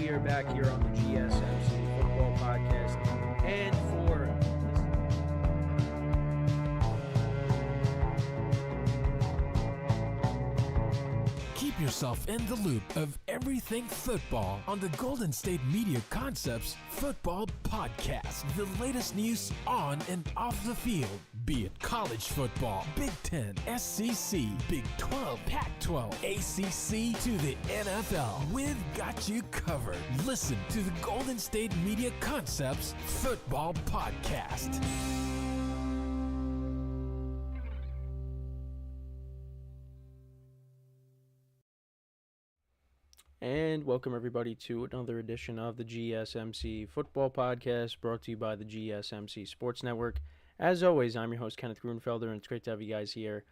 we are back here on the GSMC Football Podcast, and for keep yourself in the loop of everything football on the Golden State Media Concepts Football Podcast. The latest news on and off the field, be it college football, Big Ten, SEC, Big 12, Pac-12, ACC to the NFL. We've got you covered. Listen to the Golden State Media Concepts Football Podcast. And welcome everybody to another edition of the GSMC Football Podcast, brought to you by the GSMC Sports Network. As always, I'm your host, Kenneth, and it's great to have you guys here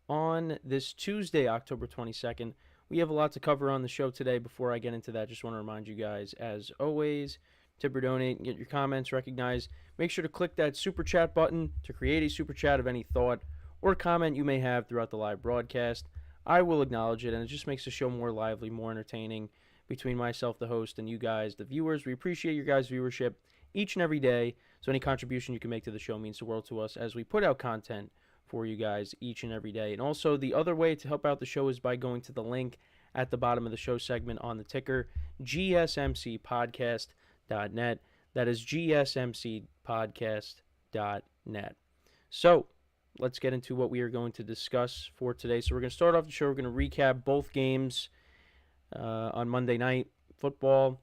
on this Tuesday, October 22nd. We have a lot to cover on the show today. Before I get into that, just want to remind you guys, as always, tip or donate and get your comments recognized. Make sure to click that Super Chat button to create a Super Chat of any thought or comment you may have throughout the live broadcast. I will acknowledge it, and it just makes the show more lively, more entertaining between myself, the host, and you guys, the viewers. We appreciate your guys' viewership each and every day, so any contribution you can make to the show means the world to us as we put out content for you guys each and every day. And also, the other way to help out the show is by going to the link at the bottom of the show segment on the ticker, GSMCpodcast.net. That is GSMCpodcast.net. So, let's get into what we are going to discuss for today. So we're going to start off the show. We're going to recap both games on Monday Night Football,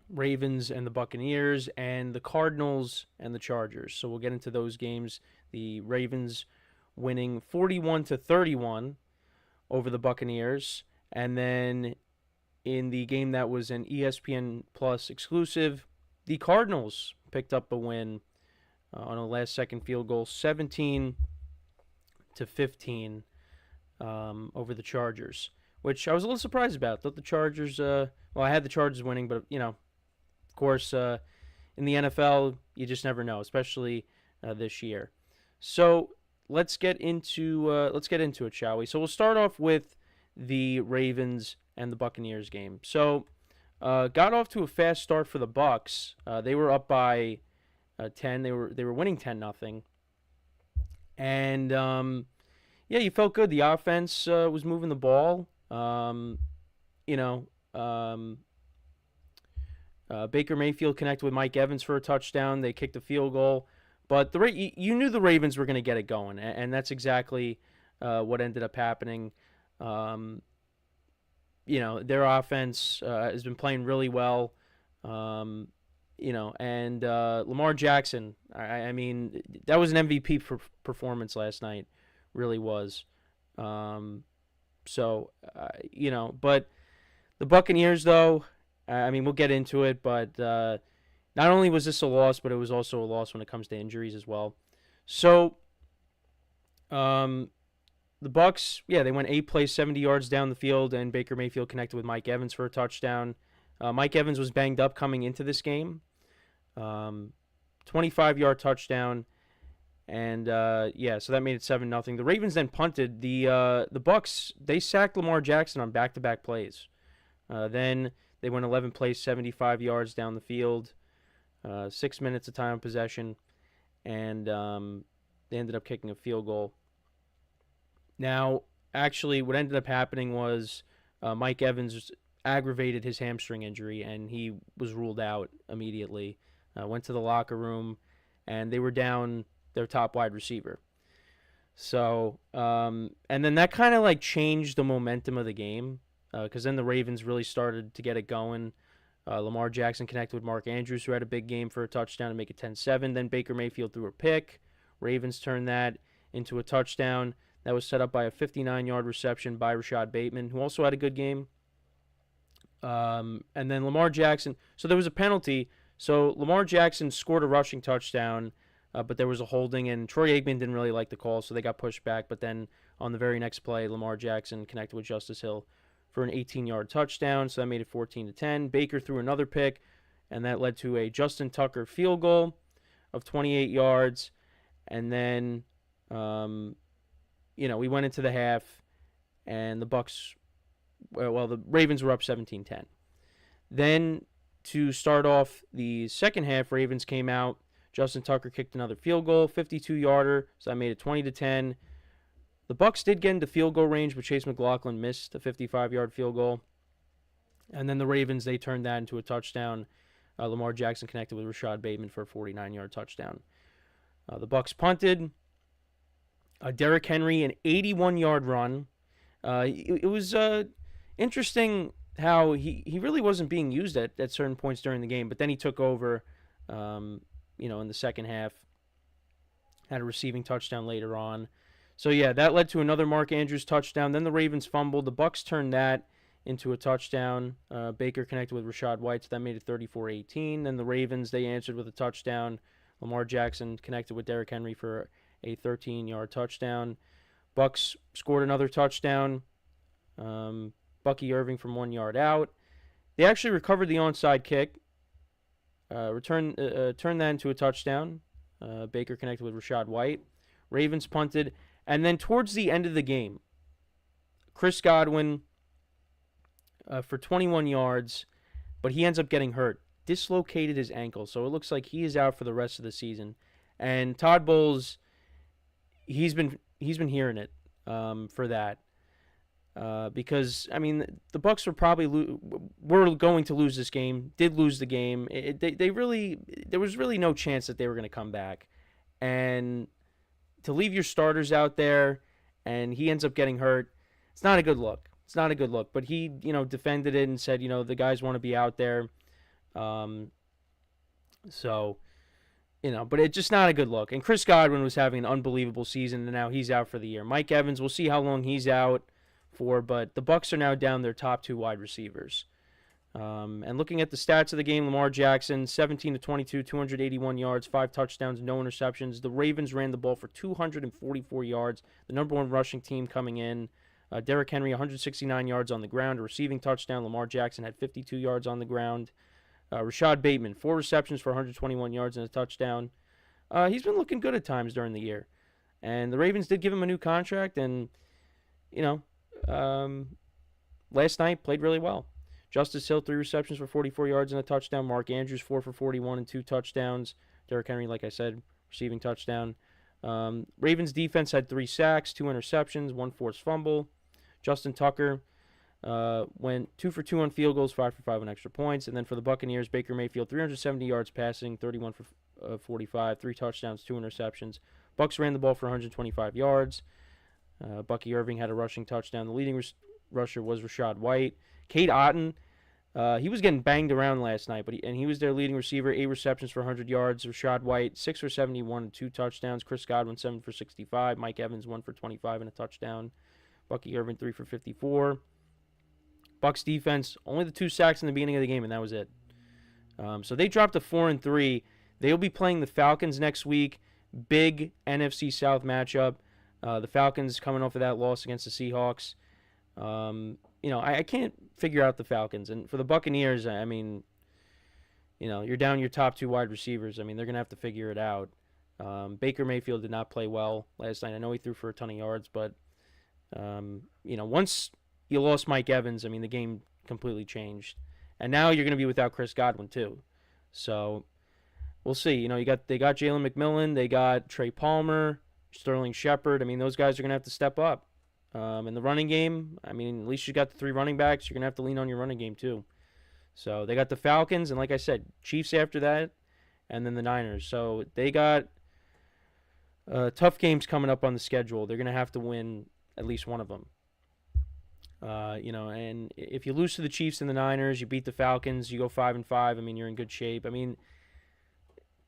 Ravens and the Buccaneers, and the Cardinals and the Chargers. So we'll get into those games. The Ravens winning 41-31 over the Buccaneers. And then in the game that was an ESPN Plus exclusive, the Cardinals picked up a win on a last-second field goal, 17-15 over the Chargers, which I was a little surprised about. Thought the Chargers, I had the Chargers winning, but, of course, in the NFL, you just never know, especially this year. So let's get into it, shall we? So we'll start off with the Ravens and the Buccaneers game. So got off to a fast start for the Bucs. They were up by 10. They were winning 10-0. And you felt good. The offense was moving the ball. Baker Mayfield connected with Mike Evans for a touchdown. They kicked a field goal, but you knew the Ravens were going to get it going, and that's exactly what ended up happening. Their offense has been playing really well. And Lamar Jackson, I mean, that was an MVP performance last night, really was. But the Buccaneers, though, we'll get into it, but not only was this a loss, but it was also a loss when it comes to injuries as well. So, the Bucs, they went 8 plays, 70 yards down the field, and Baker Mayfield connected with Mike Evans for a touchdown. Mike Evans was banged up coming into this game. 25-yard touchdown, and so that made it 7-0. The Ravens then punted. The Bucs, they sacked Lamar Jackson on back-to-back plays. Then they went 11 plays, 75 yards down the field, 6 minutes of time of possession, and they ended up kicking a field goal. Now, actually, what ended up happening was Mike Evans aggravated his hamstring injury, and he was ruled out immediately. Went to the locker room, and they were down their top wide receiver. So, and then that kind of changed the momentum of the game, because then the Ravens really started to get it going. Lamar Jackson connected with Mark Andrews, who had a big game for a touchdown to make it 10-7. Then Baker Mayfield threw a pick. Ravens turned that into a touchdown. That was set up by a 59-yard reception by Rashad Bateman, who also had a good game. And then Lamar Jackson. So there was a penalty. So Lamar Jackson scored a rushing touchdown, but there was a holding, and Troy Aikman didn't really like the call, so they got pushed back. But then on the very next play, Lamar Jackson connected with Justice Hill for an 18-yard touchdown, so that made it 14-10. Baker threw another pick, and that led to a Justin Tucker field goal of 28 yards. And then, we went into the half, and the Bucs, the Ravens were up 17-10. Then to start off the second half, Ravens came out. Justin Tucker kicked another field goal, 52-yarder, so that made it 20-10. The Bucs did get into field goal range, but Chase McLaughlin missed a 55-yard field goal. And then the Ravens, they turned that into a touchdown. Lamar Jackson connected with Rashad Bateman for a 49-yard touchdown. The Bucs punted. Derrick Henry, an 81-yard run. It was interesting how he really wasn't being used at certain points during the game, but then he took over, in the second half. Had a receiving touchdown later on. So, yeah, that led to another Mark Andrews touchdown. Then the Ravens fumbled. The Bucs turned that into a touchdown. Baker connected with Rashad White, so that made it 34-18. Then the Ravens, they answered with a touchdown. Lamar Jackson connected with Derrick Henry for a 13-yard touchdown. Bucs scored another touchdown. Bucky Irving from 1 yard out. They actually recovered the onside kick. Turned that into a touchdown. Baker connected with Rashad White. Ravens punted. And then towards the end of the game, Chris Godwin for 21 yards, but he ends up getting hurt. Dislocated his ankle, so it looks like he is out for the rest of the season. And Todd Bowles, he's been hearing it for that. Because, I mean, the Bucs were going to lose this game, did lose the game. There was really no chance that they were going to come back. And to leave your starters out there and he ends up getting hurt, it's not a good look. It's not a good look. But he, defended it and said, the guys want to be out there. But it's just not a good look. And Chris Godwin was having an unbelievable season, and now he's out for the year. Mike Evans, we'll see how long he's out for, but the Bucs are now down their top two wide receivers. And looking at the stats of the game, Lamar Jackson, 17-22, 281 yards, 5 touchdowns, no interceptions. The Ravens ran the ball for 244 yards, the number one rushing team coming in. Derrick Henry, 169 yards on the ground, a receiving touchdown. Lamar Jackson had 52 yards on the ground. Rashad Bateman, 4 receptions for 121 yards and a touchdown. He's been looking good at times during the year. And the Ravens did give him a new contract, and, last night played really well. Justice Hill, 3 receptions for 44 yards and a touchdown. Mark Andrews, 4 for 41 and 2 touchdowns. Derrick Henry, like I said, receiving touchdown. Ravens defense had 3 sacks, 2 interceptions, 1 forced fumble. Justin Tucker went 2 for 2 on field goals, 5 for 5 on extra points. And then for the Buccaneers, Baker Mayfield, 370 yards passing, 31 for 45, 3 touchdowns, 2 interceptions. Bucs ran the ball for 125 yards. Bucky Irving had a rushing touchdown. The leading rusher was Rashad White. Cade Otton, he was getting banged around last night, but he was their leading receiver, 8 receptions for 100 yards. Rashad White, 6 for 71 and 2 touchdowns. Chris Godwin, 7 for 65. Mike Evans, 1 for 25 and a touchdown. Bucky Irving, 3 for 54. Bucs defense, only the 2 sacks in the beginning of the game, and that was it. So they dropped to 4-3. They'll be playing the Falcons next week. Big NFC South matchup. The Falcons coming off of that loss against the Seahawks. I can't figure out the Falcons. And for the Buccaneers, I mean, you're down your top 2 wide receivers. I mean, they're going to have to figure it out. Baker Mayfield did not play well last night. I know he threw for a ton of yards, but, once you lost Mike Evans, I mean, the game completely changed. And now you're going to be without Chris Godwin, too. So we'll see. They got Jalen McMillan. They got Trey Palmer, Sterling Shepard. I mean, those guys are going to have to step up. In the running game, I mean, at least you got the 3 running backs. You're going to have to lean on your running game, too. So they got the Falcons, and like I said, Chiefs after that, and then the Niners. So they got tough games coming up on the schedule. They're going to have to win at least one of them. And if you lose to the Chiefs and the Niners, you beat the Falcons, you go 5-5, I mean, you're in good shape. I mean,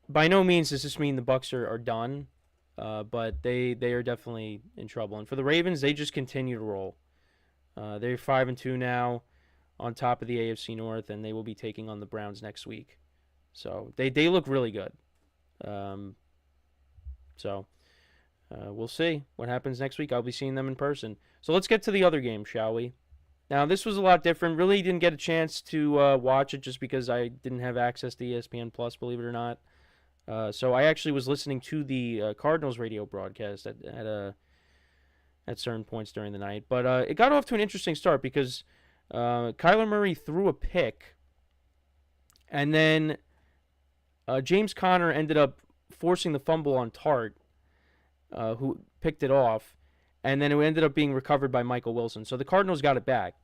by no means does this mean the Bucs are done. But they are definitely in trouble. And for the Ravens, they just continue to roll. They're 5-2 now on top of the AFC North, and they will be taking on the Browns next week. So they look really good. We'll see what happens next week. I'll be seeing them in person. So let's get to the other game, shall we? Now, this was a lot different. Really didn't get a chance to watch it just because I didn't have access to ESPN+, believe it or not. So I actually was listening to the Cardinals radio broadcast at certain points during the night. But it got off to an interesting start because Kyler Murray threw a pick And then James Conner ended up forcing the fumble on Tart, who picked it off. And then it ended up being recovered by Michael Wilson. So the Cardinals got it back,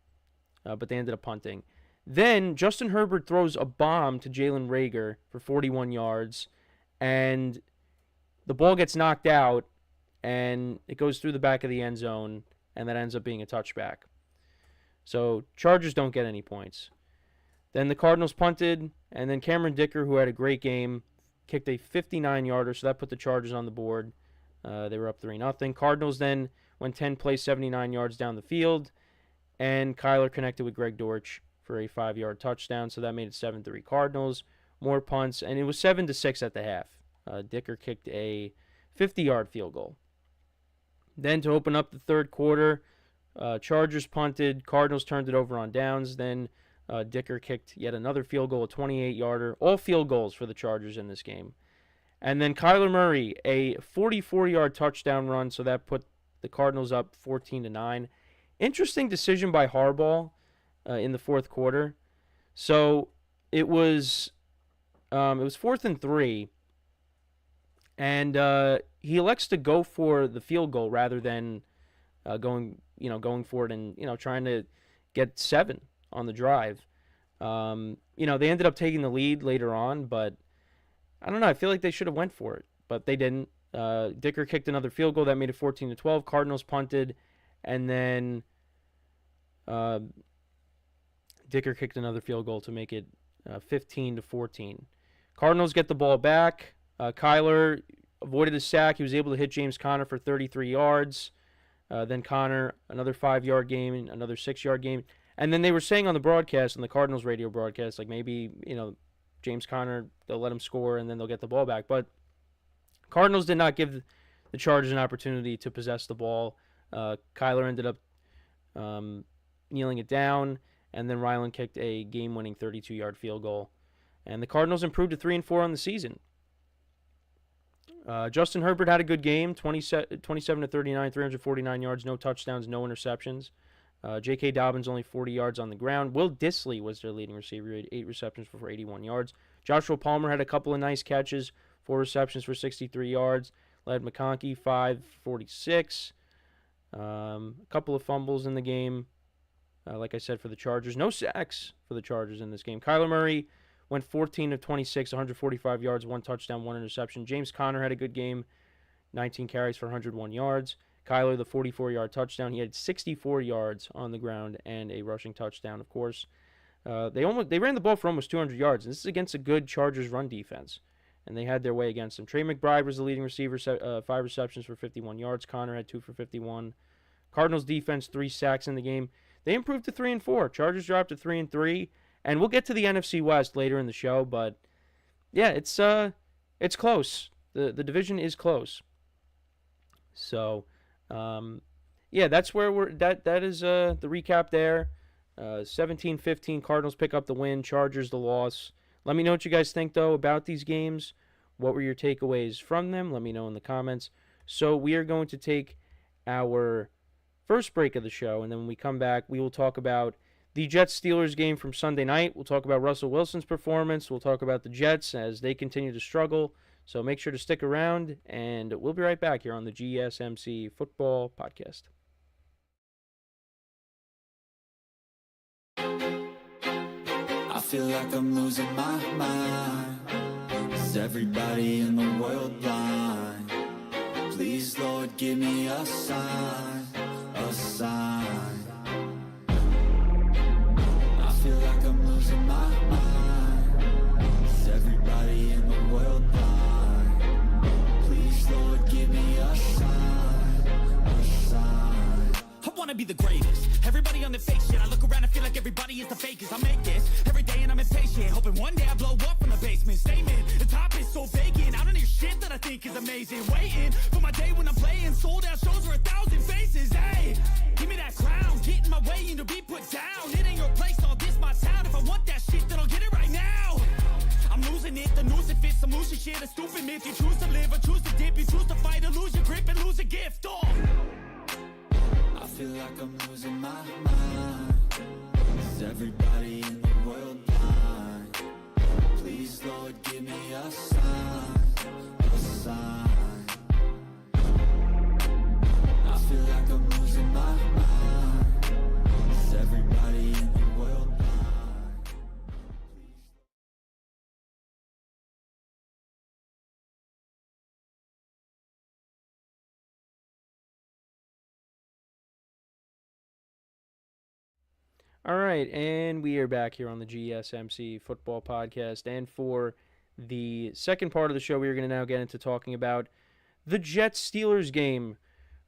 but they ended up punting. Then Justin Herbert throws a bomb to Jalen Reagor for 41 yards. And the ball gets knocked out, and it goes through the back of the end zone, and that ends up being a touchback. So Chargers don't get any points. Then the Cardinals punted, and then Cameron Dicker, who had a great game, kicked a 59-yarder, so that put the Chargers on the board. They were up 3-0. Cardinals then went 10 plays, 79 yards down the field, and Kyler connected with Greg Dortch for a 5-yard touchdown, so that made it 7-3 Cardinals. More punts, and it was 7-6 at the half. Dicker kicked a 50-yard field goal. Then to open up the third quarter, Chargers punted, Cardinals turned it over on downs, then Dicker kicked yet another field goal, a 28-yarder. All field goals for the Chargers in this game. And then Kyler Murray, a 44-yard touchdown run, so that put the Cardinals up 14-9. Interesting decision by Harbaugh in the fourth quarter. So it was 4th and 3, and he elects to go for the field goal rather than going for it and trying to get 7 on the drive. They ended up taking the lead later on, but I don't know. I feel like they should have went for it, but they didn't. Dicker kicked another field goal that made it 14-12. Cardinals punted, and then Dicker kicked another field goal to make it 15-14. Cardinals get the ball back. Kyler avoided a sack. He was able to hit James Conner for 33 yards. Then Conner, another 5-yard game, another 6-yard game. And then they were saying on the broadcast, on the Cardinals radio broadcast, like maybe, James Conner, they'll let him score and then they'll get the ball back. But Cardinals did not give the Chargers an opportunity to possess the ball. Kyler ended up kneeling it down, and then Ryland kicked a game-winning 32-yard field goal. And the Cardinals improved to 3-4 on the season. Justin Herbert had a good game, 27-39, 349 yards, no touchdowns, no interceptions. J.K. Dobbins only 40 yards on the ground. Will Dissly was their leading receiver. He had 8 receptions for 81 yards. Joshua Palmer had a couple of nice catches, 4 receptions for 63 yards. Led McConkey, 5-46. A couple of fumbles in the game. Like I said, for the Chargers. No sacks for the Chargers in this game. Kyler Murray went 14 of 26, 145 yards, 1 touchdown, 1 interception. James Conner had a good game, 19 carries for 101 yards. Kyler, the 44-yard touchdown. He had 64 yards on the ground and a rushing touchdown, of course. They ran the ball for almost 200 yards, and this is against a good Chargers run defense, and they had their way against them. Trey McBride was the leading receiver, 5 receptions for 51 yards. Conner had 2 for 51. Cardinals defense, 3 sacks in the game. They improved to 3-4. Chargers dropped to 3-3, and we'll get to the NFC West later in the show, but yeah, it's close. The division is close. So, that's where that is the recap there. 17-15, Cardinals pick up the win, Chargers the loss. Let me know what you guys think, though, about these games. What were your takeaways from them? Let me know in the comments. So we are going to take our first break of the show, and then when we come back, we will talk about the Jets-Steelers game from Sunday night. We'll talk about Russell Wilson's performance. We'll talk about the Jets as they continue to struggle. So make sure to stick around, and we'll be right back here on the GSMC Football Podcast. I feel like I'm losing my mind. Is everybody in the world blind? Please, Lord, give me a sign, a sign. I feel like I'm losing my mind. Is everybody in the world blind? Please, Lord, give me a sign, a sign. I wanna be the greatest. Everybody on the fake shit. I look around and feel like everybody is the fakest. I make this every day and I'm impatient, hoping one day I blow up from the basement. Statement, the top is so vacant. I don't hear shit that I think is amazing. Waiting for my day when I'm playing sold out shows for 1,000 faces. Hey, give me that crown, get in my way and to be put down. It ain't your place, all this my town. If I want that shit, then I'll get it right now. I'm losing it, the noose it fits. I'm losing shit, a stupid myth. You choose to live or choose to dip. You choose to fight or lose your grip and lose a gift. Oh, I feel like I'm losing my mind. Is everybody in the world blind? Please, Lord, give me a sign, a sign. I feel like I'm losing my mind. Is everybody in the world blind? All right, and we are back here on the GSMC Football Podcast. And for the second part of the show, we are going to now get into talking about the Jets-Steelers game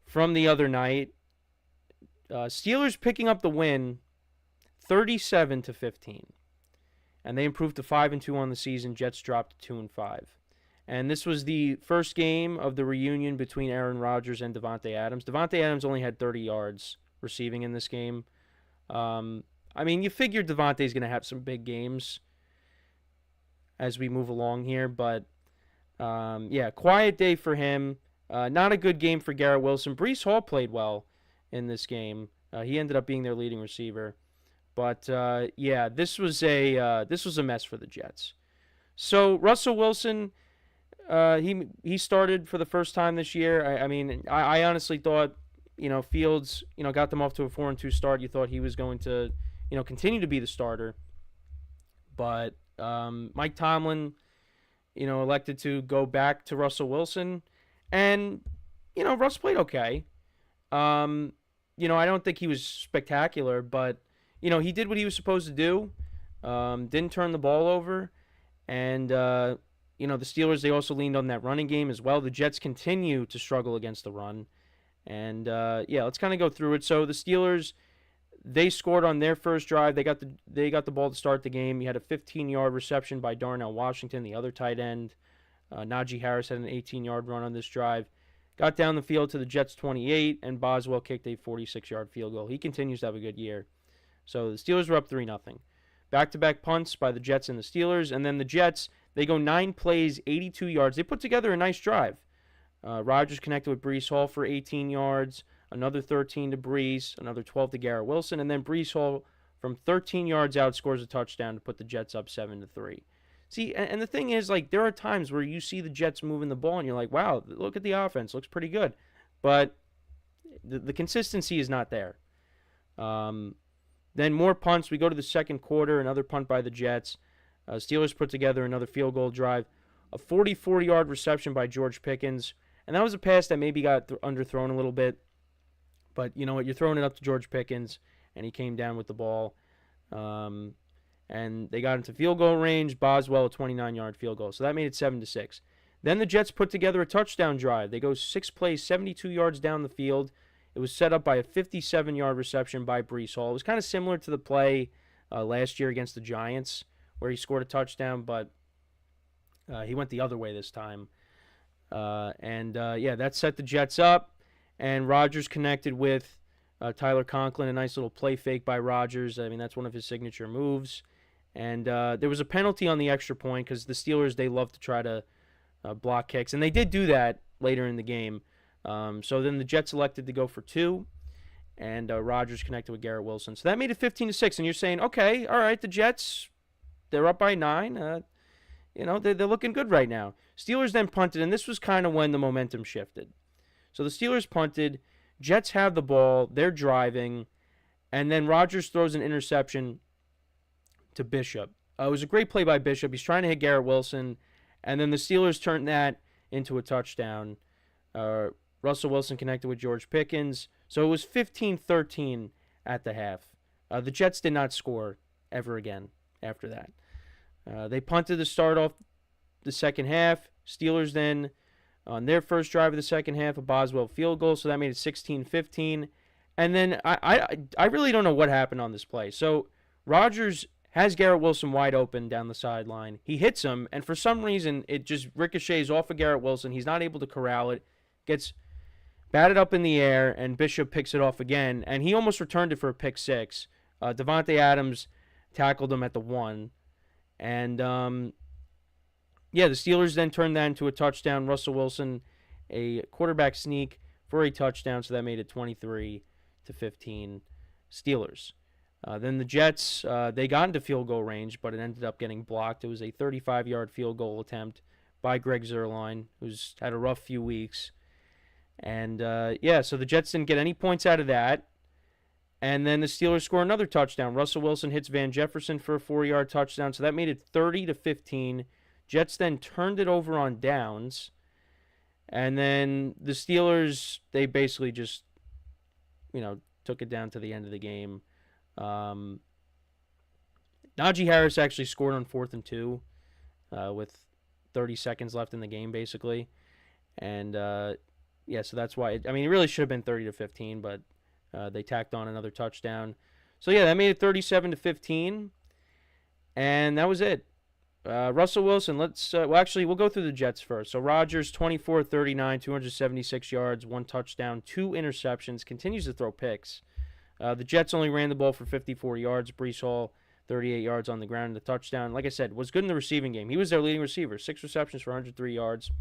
from the other night. Steelers picking up the win 37-15. And they improved to 5-2 on the season. Jets dropped to 2-5. And this was the first game of the reunion between Aaron Rodgers and Davante Adams. Davante Adams only had 30 yards receiving in this game. I mean, you figure Davante's going to have some big games as we move along here, but yeah, quiet day for him. Not a good game for Garrett Wilson. Breece Hall played well in this game. He ended up being their leading receiver, but yeah, this was a mess for the Jets. So Russell Wilson, he started for the first time this year. I mean, I honestly thought, Fields, got them off to a 4-2 start. You thought he was going to, continue to be the starter. But Mike Tomlin, elected to go back to Russell Wilson. And, Russ played okay. I don't think he was spectacular, but, he did what he was supposed to do. Didn't turn the ball over. And, the Steelers, they also leaned on that running game as well. The Jets continue to struggle against the run. And, yeah, let's kind of go through it. So the Steelers, they scored on their first drive. They got the ball to start the game. You had a 15-yard reception by Darnell Washington, the other tight end. Najee Harris had an 18-yard run on this drive. Got down the field to the Jets' 28, and Boswell kicked a 46-yard field goal. He continues to have a good year. So the Steelers were up 3-0. Back-to-back punts by the Jets and the Steelers. And then the Jets, they go 9 plays, 82 yards. They put together a nice drive. Rodgers connected with Breece Hall for 18 yards, another 13 to Breece, another 12 to Garrett Wilson, and then Breece Hall from 13 yards out scores a touchdown to put the Jets up 7-3. See, and the thing is, like, there are times where you see the Jets moving the ball and you're like, wow, look at the offense, looks pretty good. But the consistency is not there. Then more punts. We go to the second quarter, another punt by the Jets. Steelers put together another field goal drive, a 44-yard reception by George Pickens. And that was a pass that maybe got underthrown a little bit. But you know what? You're throwing it up to George Pickens, and he came down with the ball. And they got into field goal range. Boswell, a 29-yard field goal. So that made it 7-6. Then the Jets put together a touchdown drive. They go 6 plays, 72 yards down the field. It was set up by a 57-yard reception by Breece Hall. It was kind of similar to the play last year against the Giants, where he scored a touchdown, but he went the other way this time. Yeah, that set the Jets up, and Rodgers connected with Tyler Conklin, a nice little play fake by Rodgers. I mean, that's one of his signature moves. And there was a penalty on the extra point because the Steelers, they love to try to block kicks, and they did do that later in the game. So then the Jets elected to go for 2, and Rodgers connected with Garrett Wilson. So that made it 15-6, and you're saying, okay, all right, the Jets, they're up by 9. They're looking good right now. Steelers then punted, and this was kind of when the momentum shifted. So the Steelers punted, Jets have the ball, they're driving, and then Rodgers throws an interception to Bishop. It was a great play by Bishop. He's trying to hit Garrett Wilson, and then the Steelers turned that into a touchdown. Russell Wilson connected with George Pickens. So it was 15-13 at the half. The Jets did not score ever again after that. They punted to start off the second half. Steelers then, on their first drive of the second half, a Boswell field goal, so that made it 16-15. And then I really don't know what happened on this play. So Rodgers has Garrett Wilson wide open down the sideline. He hits him, and for some reason, it just ricochets off of Garrett Wilson. He's not able to corral it. Gets batted up in the air, and Bishop picks it off again, and he almost returned it for a pick 6. Davante Adams tackled him at the 1. And, yeah, the Steelers then turned that into a touchdown. Russell Wilson, a quarterback sneak for a touchdown, so that made it 23-15 Steelers. Then the Jets, they got into field goal range, but it ended up getting blocked. It was a 35-yard field goal attempt by Greg Zuerlein, who's had a rough few weeks. And, so the Jets didn't get any points out of that. And then the Steelers score another touchdown. Russell Wilson hits Van Jefferson for a 4-yard touchdown, so that made it 30-15. Jets then turned it over on downs. And then the Steelers, they basically just, took it down to the end of the game. Najee Harris actually scored on 4th and 2 with 30 seconds left in the game, basically. And, so that's why. It really should have been 30-15, but they tacked on another touchdown. So, that made it 37-15. And that was it. Russell Wilson, we'll go through the Jets first. So, Rodgers, 24-39, 276 yards, 1 touchdown, 2 interceptions, continues to throw picks. The Jets only ran the ball for 54 yards. Breece Hall, 38 yards on the ground and a touchdown. Like I said, was good in the receiving game. He was their leading receiver, 6 receptions for 103 yards.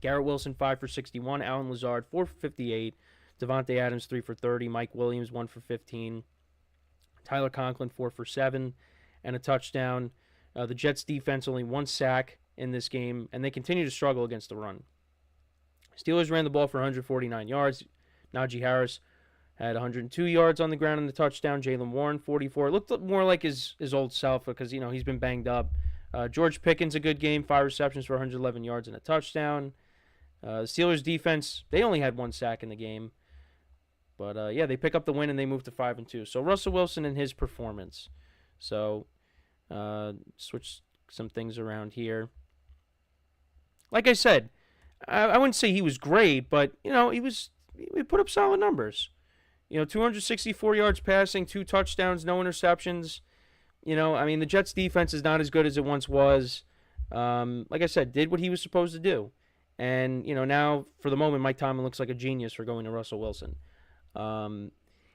Garrett Wilson, 5 for 61. Allen Lazard, 4 for 58. Devontae Adams, 3 for 30. Mike Williams, 1 for 15. Tyler Conklin, 4 for 7 and a touchdown. The Jets' defense only 1 sack in this game, and they continue to struggle against the run. Steelers ran the ball for 149 yards. Najee Harris had 102 yards on the ground in the touchdown. Jaylen Warren, 44. It looked more like his old self because, he's been banged up. George Pickens, a good game, 5 receptions for 111 yards and a touchdown. The Steelers' defense, they only had 1 sack in the game. But, they pick up the win and they move to 5-2. So, Russell Wilson and his performance. So, switch some things around here. Like I said, I wouldn't say he was great, but, he put up solid numbers. 264 yards passing, 2 touchdowns, no interceptions. The Jets' defense is not as good as it once was. Like I said, did what he was supposed to do. And, now, for the moment, Mike Tomlin looks like a genius for going to Russell Wilson.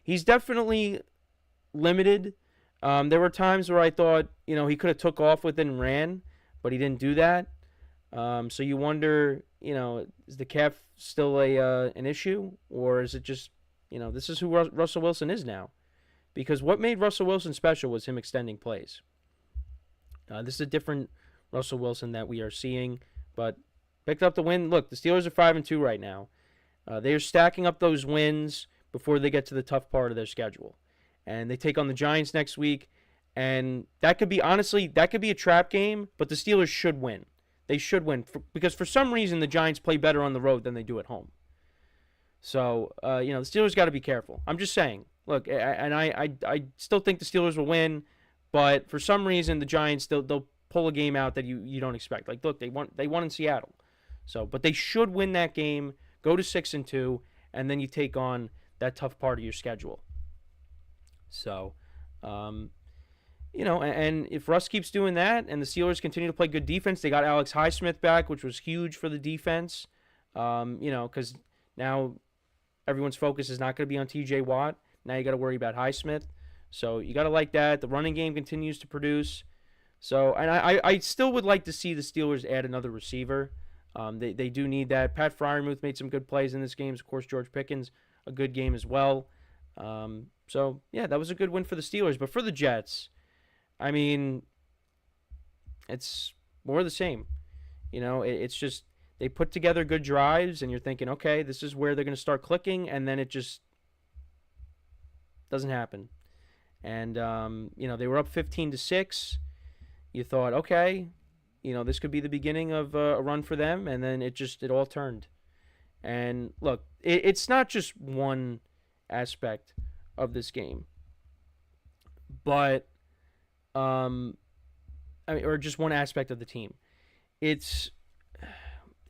He's definitely limited. There were times where I thought, he could have took off with it and ran, but he didn't do that. So you wonder, is the calf still an issue, or is it just, this is who Russell Wilson is now? Because what made Russell Wilson special was him extending plays. This is a different Russell Wilson that we are seeing, but picked up the win. Look, the Steelers are 5-2 right now. They are stacking up those wins before they get to the tough part of their schedule. And they take on the Giants next week. And that could be, honestly, a trap game, but the Steelers should win. They should win because for some reason the Giants play better on the road than they do at home. So, the Steelers got to be careful. I'm just saying. Look, and I still think the Steelers will win, but for some reason the Giants, they'll pull a game out that you don't expect. Like, look, they won in Seattle. So, but they should win that game, go to 6-2, and then you take on that tough part of your schedule. So, and if Russ keeps doing that and the Steelers continue to play good defense, they got Alex Highsmith back, which was huge for the defense, because now everyone's focus is not going to be on TJ Watt. Now you got to worry about Highsmith. So you got to like that. The running game continues to produce. So, and I still would like to see the Steelers add another receiver. They do need that. Pat Freiermuth made some good plays in this game. Of course, George Pickens, a good game as well. So, that was a good win for the Steelers. But for the Jets, it's more of the same. It's just they put together good drives, and you're thinking, okay, this is where they're going to start clicking, and then it just doesn't happen. And, they were up 15-6. You thought, okay, this could be the beginning of a run for them, and then it all turned. And, look, it's not just one aspect of this game, but or just one aspect of the team. It's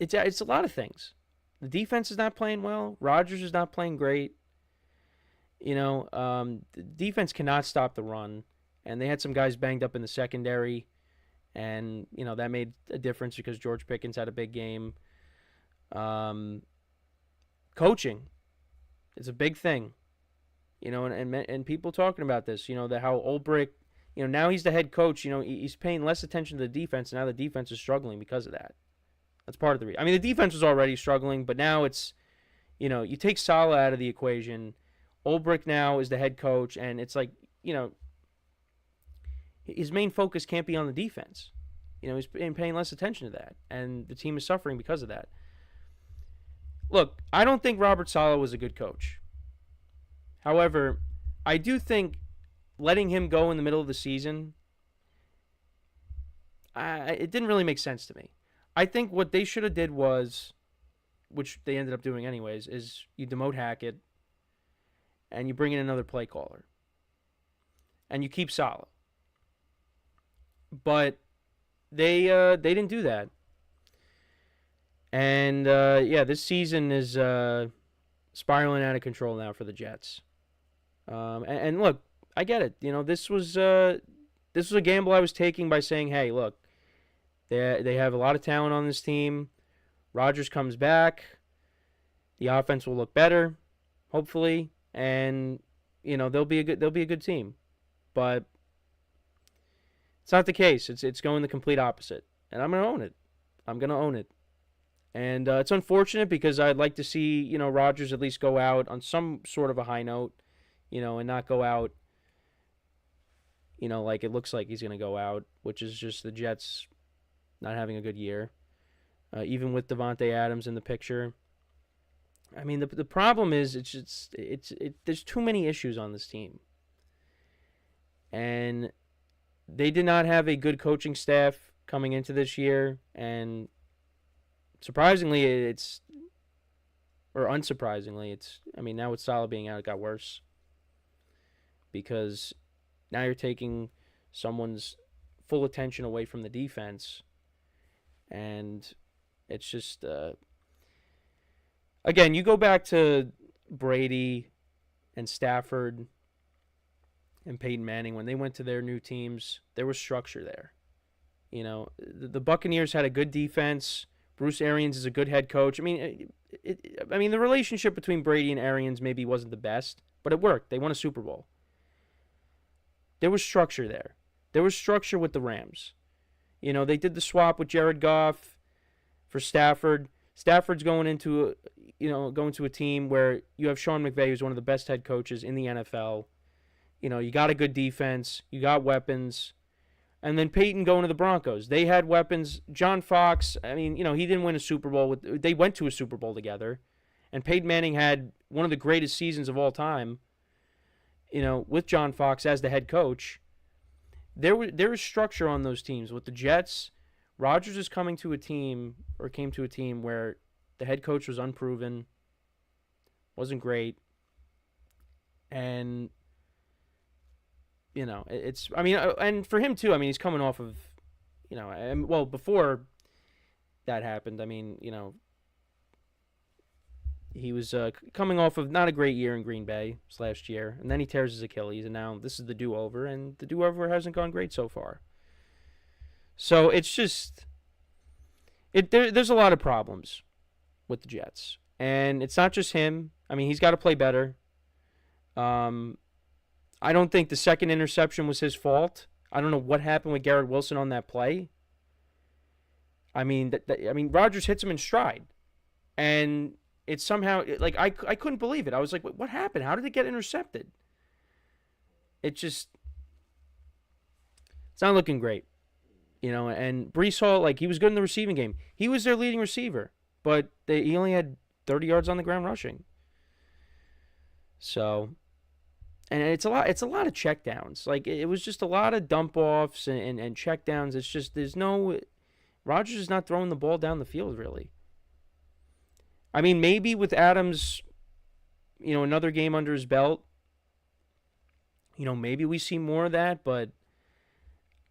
a lot of things. The defense is not playing well. Rodgers is not playing great. The defense cannot stop the run, and they had some guys banged up in the secondary, and that made a difference because George Pickens had a big game. Coaching is a big thing. And people talking about this, that how Ulbrich, now he's the head coach, he's paying less attention to the defense, and now the defense is struggling because of that. That's part of the reason. The defense was already struggling, but now it's, you take Saleh out of the equation. Ulbrich now is the head coach, and it's like his main focus can't be on the defense. He's paying less attention to that, and the team is suffering because of that. Look, I don't think Robert Saleh was a good coach. However, I do think letting him go in the middle of the season, it didn't really make sense to me. I think what they should have did was, which they ended up doing anyways, is you demote Hackett and you bring in another play caller. And you keep Saleh. But they didn't do that. And, this season is spiraling out of control now for the Jets. And look, I get it. This was a gamble I was taking by saying, hey, look, they have a lot of talent on this team. Rodgers comes back. The offense will look better, hopefully, and they'll be a good team. But it's not the case. It's going the complete opposite, and I'm gonna own it. And it's unfortunate because I'd like to see Rodgers at least go out on some sort of a high note, and not go out, like it looks like he's gonna go out, which is just the Jets not having a good year, even with Davante Adams in the picture. I mean, the problem is there's too many issues on this team, and they did not have a good coaching staff coming into this year, and surprisingly, unsurprisingly, now with Saleh being out, it got worse, because now you're taking someone's full attention away from the defense, and it's just, again, you go back to Brady and Stafford and Peyton Manning. When they went to their new teams, there was structure there. The Buccaneers had a good defense. Bruce Arians is a good head coach. The relationship between Brady and Arians maybe wasn't the best, but it worked. They won a Super Bowl. There was structure there. There was structure with the Rams. They did the swap with Jared Goff for Stafford. Stafford's going into a team where you have Sean McVay, who's one of the best head coaches in the NFL. You got a good defense. You got weapons. And then Peyton going to the Broncos. They had weapons. John Fox, he didn't win a Super Bowl. They went to a Super Bowl together. And Peyton Manning had one of the greatest seasons of all time, with John Fox as the head coach. There was structure on those teams. With the Jets, Rodgers came to a team where the head coach was unproven, wasn't great, and and for him too. He's coming off of, before that happened. He was coming off of not a great year in Green Bay last year, and then he tears his Achilles, and now this is the do-over, and the do-over hasn't gone great so far. So it's just, there's a lot of problems with the Jets, and it's not just him. He's got to play better. I don't think the second interception was his fault. I don't know what happened with Garrett Wilson on that play. Rodgers hits him in stride, and it's somehow I couldn't believe it. I was like, what happened? How did it get intercepted? It's not looking great, And Breece Hall, he was good in the receiving game. He was their leading receiver, but he only had 30 yards on the ground rushing. So. And it's a lot of checkdowns. It was just a lot of dump-offs and checkdowns. It's just Rodgers is not throwing the ball down the field, really. Maybe with Adams, another game under his belt, maybe we see more of that. But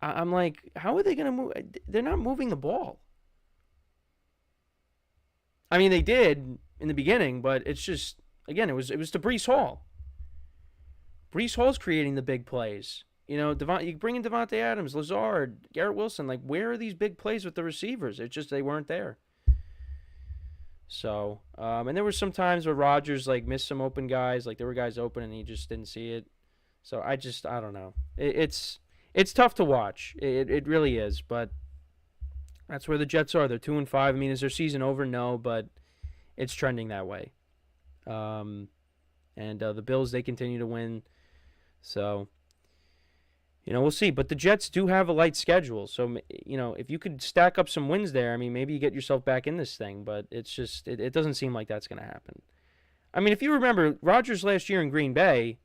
I'm like, how are they going to move? They're not moving the ball. They did in the beginning, but it's just, again, it was to Breece Hall. Breece Hall's creating the big plays. You bring in Davante Adams, Lazard, Garrett Wilson. Where are these big plays with the receivers? It's just they weren't there. So, and there were some times where Rodgers missed some open guys. There were guys open and he just didn't see it. So I don't know. It's tough to watch. It really is. But that's where the Jets are. They're 2-5. Is their season over? No, but it's trending that way. And the Bills, they continue to win. So we'll see. But the Jets do have a light schedule. So, if you could stack up some wins there, I mean, maybe you get yourself back in this thing. But it's just, it doesn't seem like that's going to happen. I mean, if you remember, Rodgers last year in Green Bay,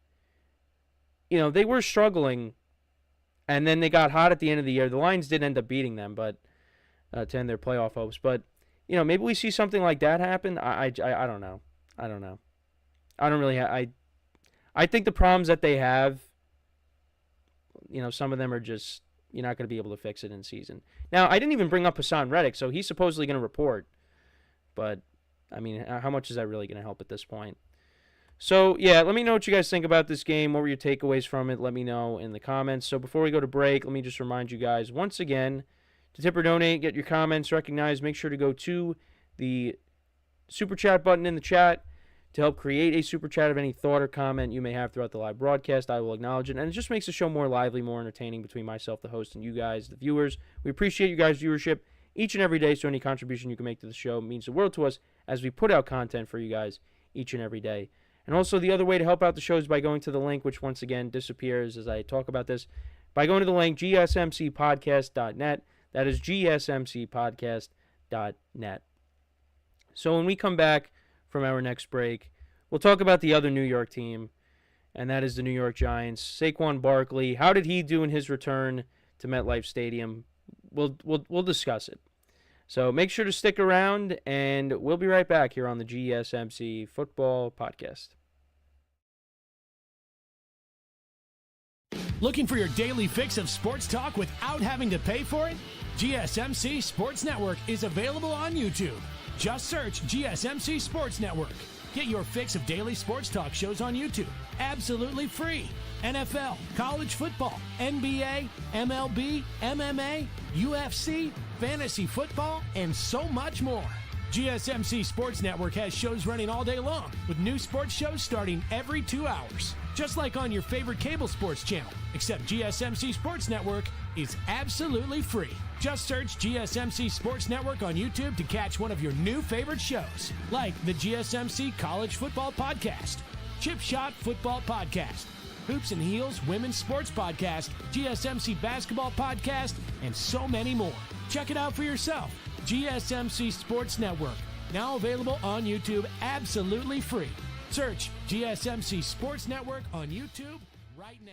they were struggling. And then they got hot at the end of the year. The Lions did end up beating them, but to end their playoff hopes. But, maybe we see something like that happen. I don't know. I don't know. I don't really I think the problems that they have, some of them are just, you're not going to be able to fix it in season. Now, I didn't even bring up Hassan Reddick, so he's supposedly going to report. But, I mean, how much is that really going to help at this point? So, yeah, let me know what you guys think about this game. What were your takeaways from it? Let me know in the comments. So before we go to break, let me just remind you guys once again, to tip or donate, get your comments recognized, make sure to go to the Super Chat button in the chat to help create a Super Chat of any thought or comment you may have throughout the live broadcast. I will acknowledge it, and it just makes the show more lively, more entertaining between myself, the host, and you guys, the viewers. We appreciate you guys' viewership each and every day, so any contribution you can make to the show means the world to us as we put out content for you guys each and every day. And also, the other way to help out the show is by going to the link, which once again disappears as I talk about this, by going to the link, gsmcpodcast.net. That is gsmcpodcast.net. So when we come back from our next break, we'll talk about the other New York team, and that is the New York Giants. Saquon Barkley, how did he do in his return to MetLife Stadium? We'll discuss it. So make sure to stick around, and we'll be right back here on the GSMC Football Podcast. Looking for your daily fix of sports talk without having to pay for it? GSMC Sports Network is available on YouTube. Just search GSMC Sports Network. Get your fix of daily sports talk shows on YouTube, absolutely free. NFL, college football, NBA, MLB, MMA, UFC, fantasy football, and so much more. GSMC Sports Network has shows running all day long, with new sports shows starting every 2 hours. Just like on your favorite cable sports channel, except GSMC Sports Network is absolutely free. Just search GSMC Sports Network on YouTube to catch one of your new favorite shows, like the GSMC College Football Podcast, Chip Shot Football Podcast, Hoops and Heels Women's Sports Podcast, GSMC Basketball Podcast, and so many more. Check it out for yourself. GSMC Sports Network, now available on YouTube absolutely free. Search GSMC Sports Network on YouTube right now.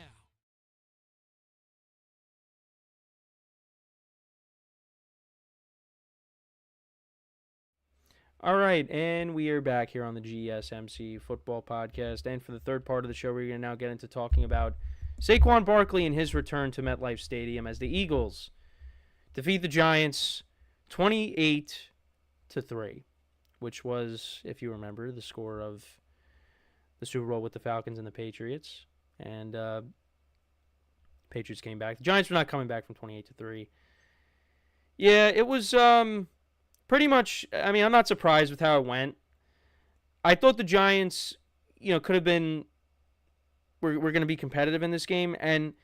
All right, and we are back here on the GSMC Football Podcast. And for the third part of the show, we're going to now get into talking about Saquon Barkley and his return to MetLife Stadium as the Eagles defeat the Giants 28-3, which was, if you remember, the score of the Super Bowl with the Falcons and the Patriots. And Patriots came back. The Giants were not coming back from 28-3. Yeah, it was pretty much, I mean, I'm not surprised with how it went. I thought the Giants, could have been, we're going to be competitive in this game. And,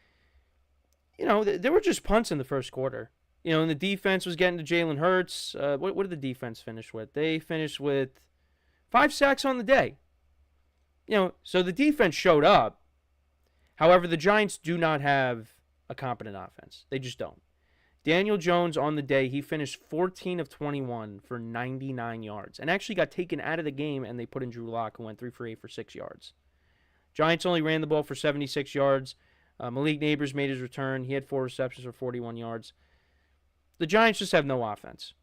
there were just punts in the first quarter. And the defense was getting to Jalen Hurts. What did the defense finish with? They finished with 5 sacks on the day. So the defense showed up. However, the Giants do not have a competent offense. They just don't. Daniel Jones on the day, he finished 14 of 21 for 99 yards and actually got taken out of the game, and they put in Drew Lock, who went 3 for 8 for 6 yards. Giants only ran the ball for 76 yards. Malik Neighbors made his return. He had 4 receptions for 41 yards. The Giants just have no offense.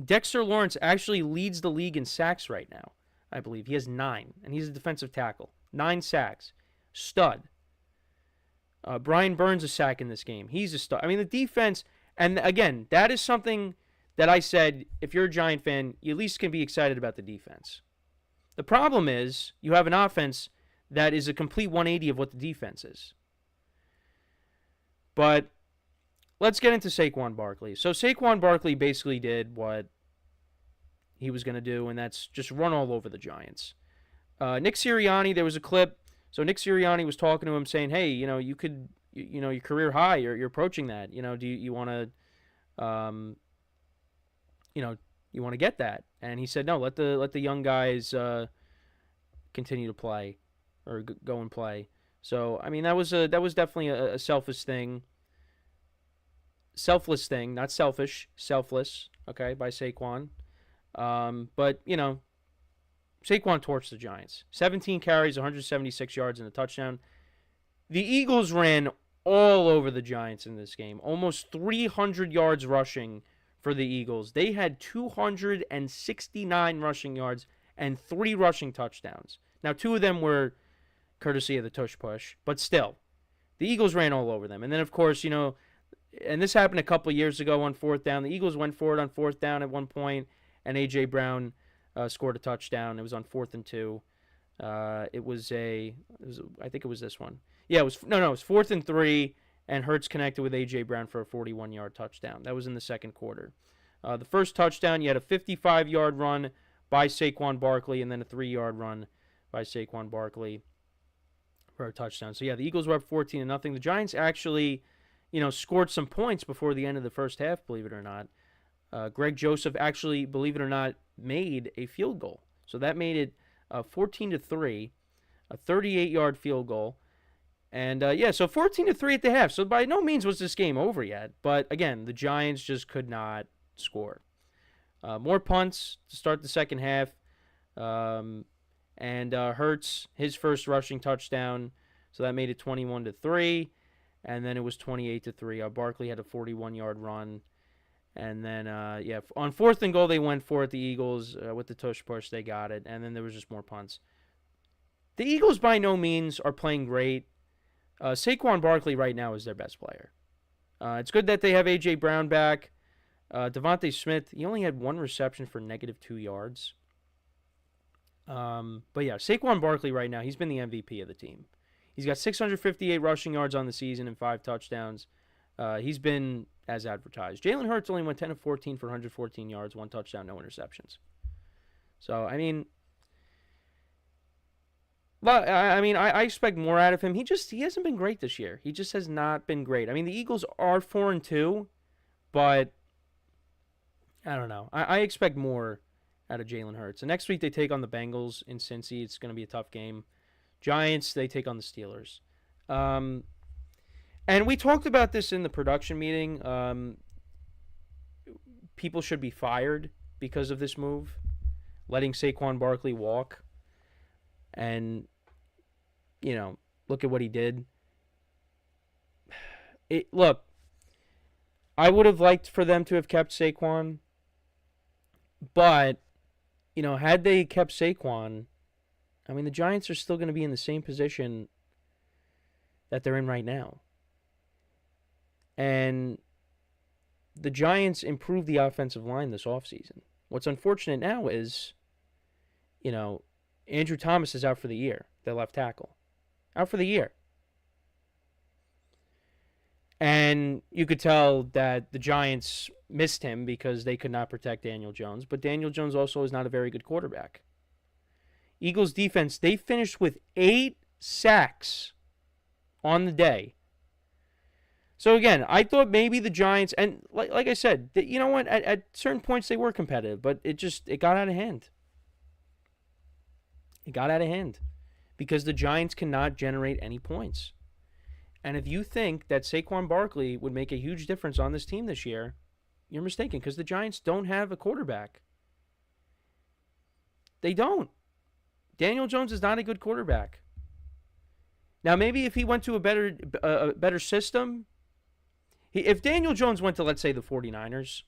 Dexter Lawrence actually leads the league in sacks right now, I believe. He has 9, and he's a defensive tackle. 9 sacks. Stud. Brian Burns a sack in this game. He's a stud. I mean, the defense, and again, that is something that I said, if you're a Giant fan, you at least can be excited about the defense. The problem is, you have an offense that is a complete 180 of what the defense is. But let's get into Saquon Barkley. So Saquon Barkley basically did what he was going to do, and that's just run all over the Giants. Nick Sirianni, there was a clip. So Nick Sirianni was talking to him saying, hey, you could, your career high, you're approaching that. Do you want to, you want to get that? And he said, no, let the young guys continue to play or go and play. So, I mean, that was definitely a selfish thing. Selfless thing, not selfish, selfless, okay, by Saquon. But, you know, Saquon torched the Giants. 17 carries, 176 yards, and a touchdown. The Eagles ran all over the Giants in this game. Almost 300 yards rushing for the Eagles. They had 269 rushing yards and 3 rushing touchdowns. Now, 2 of them were courtesy of the tush push, but still, the Eagles ran all over them. And then, of course, you know, and this happened a couple years ago on 4th down. The Eagles went for it on 4th down at one point, and A.J. Brown scored a touchdown. It was on 4th and 2. I think it was this one. Yeah, it was 4th and 3, and Hurts connected with A.J. Brown for a 41-yard touchdown. That was in the second quarter. The first touchdown, you had a 55-yard run by Saquon Barkley, and then a 3-yard run by Saquon Barkley for a touchdown. So, yeah, the Eagles were up 14-0. The Giants actually, you know, scored some points before the end of the first half, believe it or not. Greg Joseph actually, believe it or not, made a field goal. So that made it 14-3, a 38-yard field goal. And, so 14-3 at the half. So by no means was this game over yet. But, again, the Giants just could not score. More punts to start the second half. And Hurts, his first rushing touchdown. So that made it 21-3. And then it was 28-3. Barkley had a 41-yard run. And then, on 4th and goal, they went for it, the Eagles. With the tush push, they got it. And then there was just more punts. The Eagles, by no means, are playing great. Saquon Barkley right now is their best player. It's good that they have A.J. Brown back. Devontae Smith, he only had 1 reception for -2 yards. But, yeah, Saquon Barkley right now, he's been the MVP of the team. He's got 658 rushing yards on the season and 5 touchdowns. He's been as advertised. Jalen Hurts only went 10 of 14 for 114 yards, 1 touchdown, no interceptions. So, I mean, I expect more out of him. He hasn't been great this year. He just has not been great. I mean, the Eagles are 4-2, but I don't know. I expect more out of Jalen Hurts. And next week they take on the Bengals in Cincy. It's going to be a tough game. Giants, they take on the Steelers. And we talked about this in the production meeting. People should be fired because of this move, letting Saquon Barkley walk. And, you know, look at what he did. Look, I would have liked for them to have kept Saquon. But, you know, had they kept Saquon, I mean, the Giants are still going to be in the same position that they're in right now. And the Giants improved the offensive line this offseason. What's unfortunate now is, you know, Andrew Thomas is out for the year, their left tackle. Out for the year. And you could tell that the Giants missed him because they could not protect Daniel Jones. But Daniel Jones also is not a very good quarterback. Eagles defense, they finished with 8 sacks on the day. So again, I thought maybe the Giants, and like I said, you know what, at certain points they were competitive, but it got out of hand. It got out of hand because the Giants cannot generate any points. And if you think that Saquon Barkley would make a huge difference on this team this year, you're mistaken because the Giants don't have a quarterback. They don't. Daniel Jones is not a good quarterback. Now, maybe if he went to a better system, if Daniel Jones went to, let's say, the 49ers,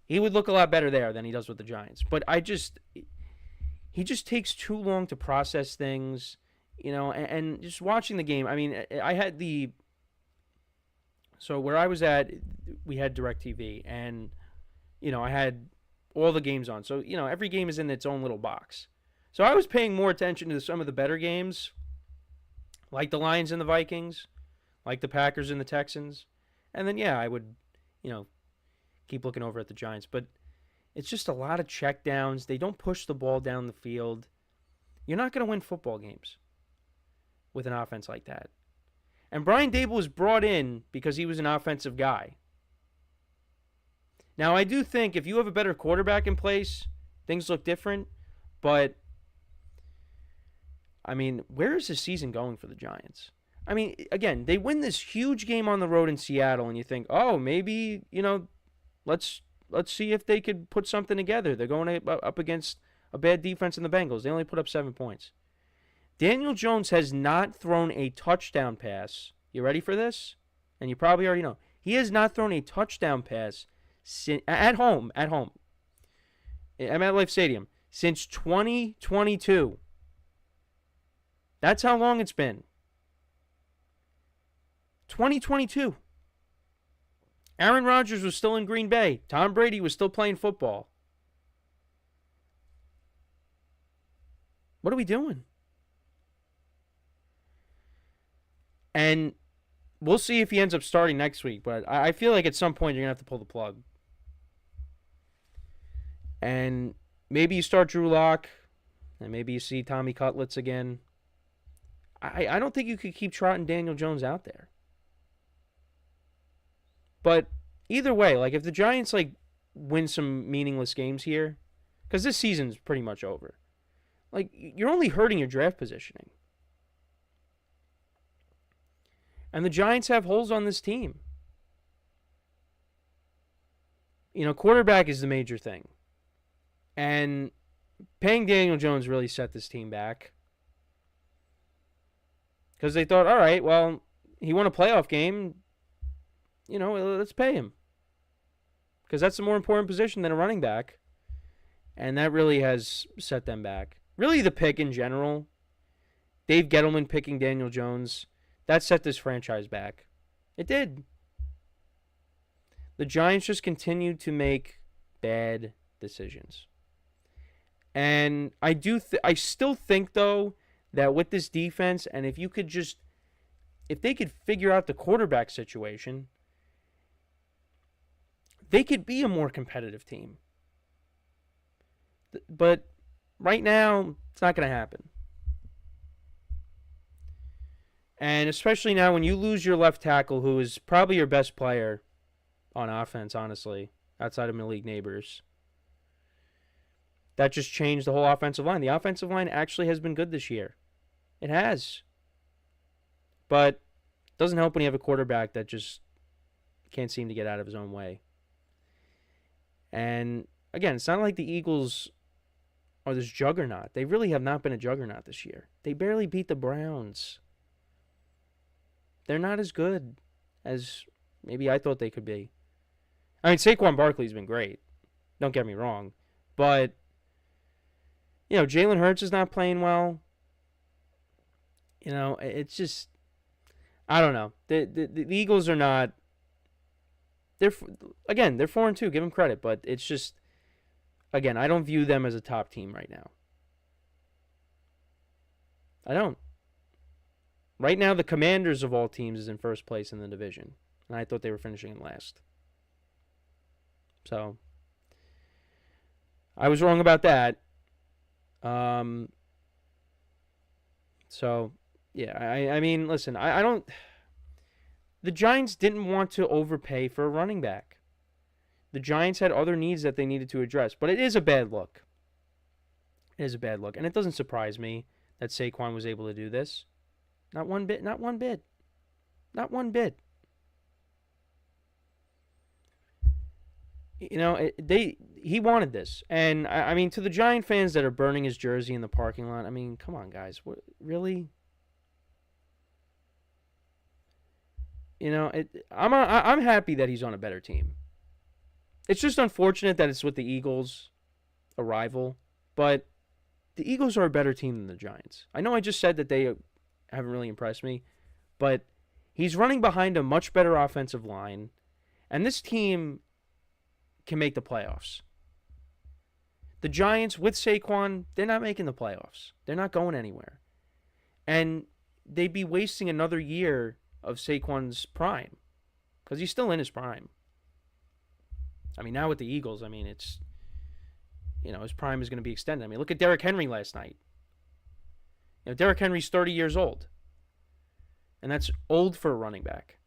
he would look a lot better there than he does with the Giants. But he just takes too long to process things, you know, and just watching the game. I mean, so where I was at, we had DirecTV, and, you know, I had all the games on. So, you know, every game is in its own little box. So I was paying more attention to some of the better games, like the Lions and the Vikings, like the Packers and the Texans. And then, I would, you know, keep looking over at the Giants. But it's just a lot of checkdowns. They don't push the ball down the field. You're not going to win football games with an offense like that. And Brian Dable was brought in because he was an offensive guy. Now, I do think if you have a better quarterback in place, things look different. But I mean, where is the season going for the Giants? I mean, again, they win this huge game on the road in Seattle, and you think, oh, maybe, let's see if they could put something together. They're going up against a bad defense in the Bengals. They only put up 7 points. Daniel Jones has not thrown a touchdown pass. You ready for this? And you probably already know. He has not thrown a touchdown pass at home, at MetLife Stadium, since 2022. That's how long it's been. 2022. Aaron Rodgers was still in Green Bay. Tom Brady was still playing football. What are we doing? And we'll see if he ends up starting next week, but I feel like at some point you're going to have to pull the plug. And maybe you start Drew Lock, and maybe you see Tommy Cutlets again. I don't think you could keep trotting Daniel Jones out there. But either way, like if the Giants win some meaningless games here, because this season's pretty much over, like you're only hurting your draft positioning. And the Giants have holes on this team. Quarterback is the major thing. And paying Daniel Jones really set this team back. Because they thought, all right, well, he won a playoff game. Let's pay him. Because that's a more important position than a running back. And that really has set them back. Really, the pick in general, Dave Gettleman picking Daniel Jones, that set this franchise back. It did. The Giants just continued to make bad decisions. And I still think, though, that with this defense, and if they could figure out the quarterback situation, they could be a more competitive team. But right now, it's not going to happen. And especially now when you lose your left tackle, who is probably your best player on offense, honestly, outside of Malik Neighbors. That just changed the whole offensive line. The offensive line actually has been good this year. It has. But it doesn't help when you have a quarterback that just can't seem to get out of his own way. And again, it's not like the Eagles are this juggernaut. They really have not been a juggernaut this year. They barely beat the Browns. They're not as good as maybe I thought they could be. I mean, Saquon Barkley's been great. Don't get me wrong. But, Jalen Hurts is not playing well. It's just, I don't know. The Eagles are not, they're 4-2. Give them credit. But it's just, again, I don't view them as a top team right now. I don't. Right now, the Commanders of all teams is in first place in the division. And I thought they were finishing in last. So, I was wrong about that. So, yeah, I mean, listen, I don't... The Giants didn't want to overpay for a running back. The Giants had other needs that they needed to address. But it is a bad look. It is a bad look. And it doesn't surprise me that Saquon was able to do this. Not one bit. Not one bit. Not one bit. He wanted this. And, I mean, to the Giant fans that are burning his jersey in the parking lot, I mean, come on, guys. What, really? I'm happy that he's on a better team. It's just unfortunate that it's with the Eagles, a rival. But the Eagles are a better team than the Giants. I know I just said that they haven't really impressed me, but he's running behind a much better offensive line, and this team can make the playoffs. The Giants, with Saquon, they're not making the playoffs. They're not going anywhere. And they'd be wasting another year of Saquon's prime, because he's still in his prime. I mean, now with the Eagles, I mean, it's, his prime is going to be extended. I mean, look at Derrick Henry last night. Derrick Henry's 30 years old. And that's old for a running back.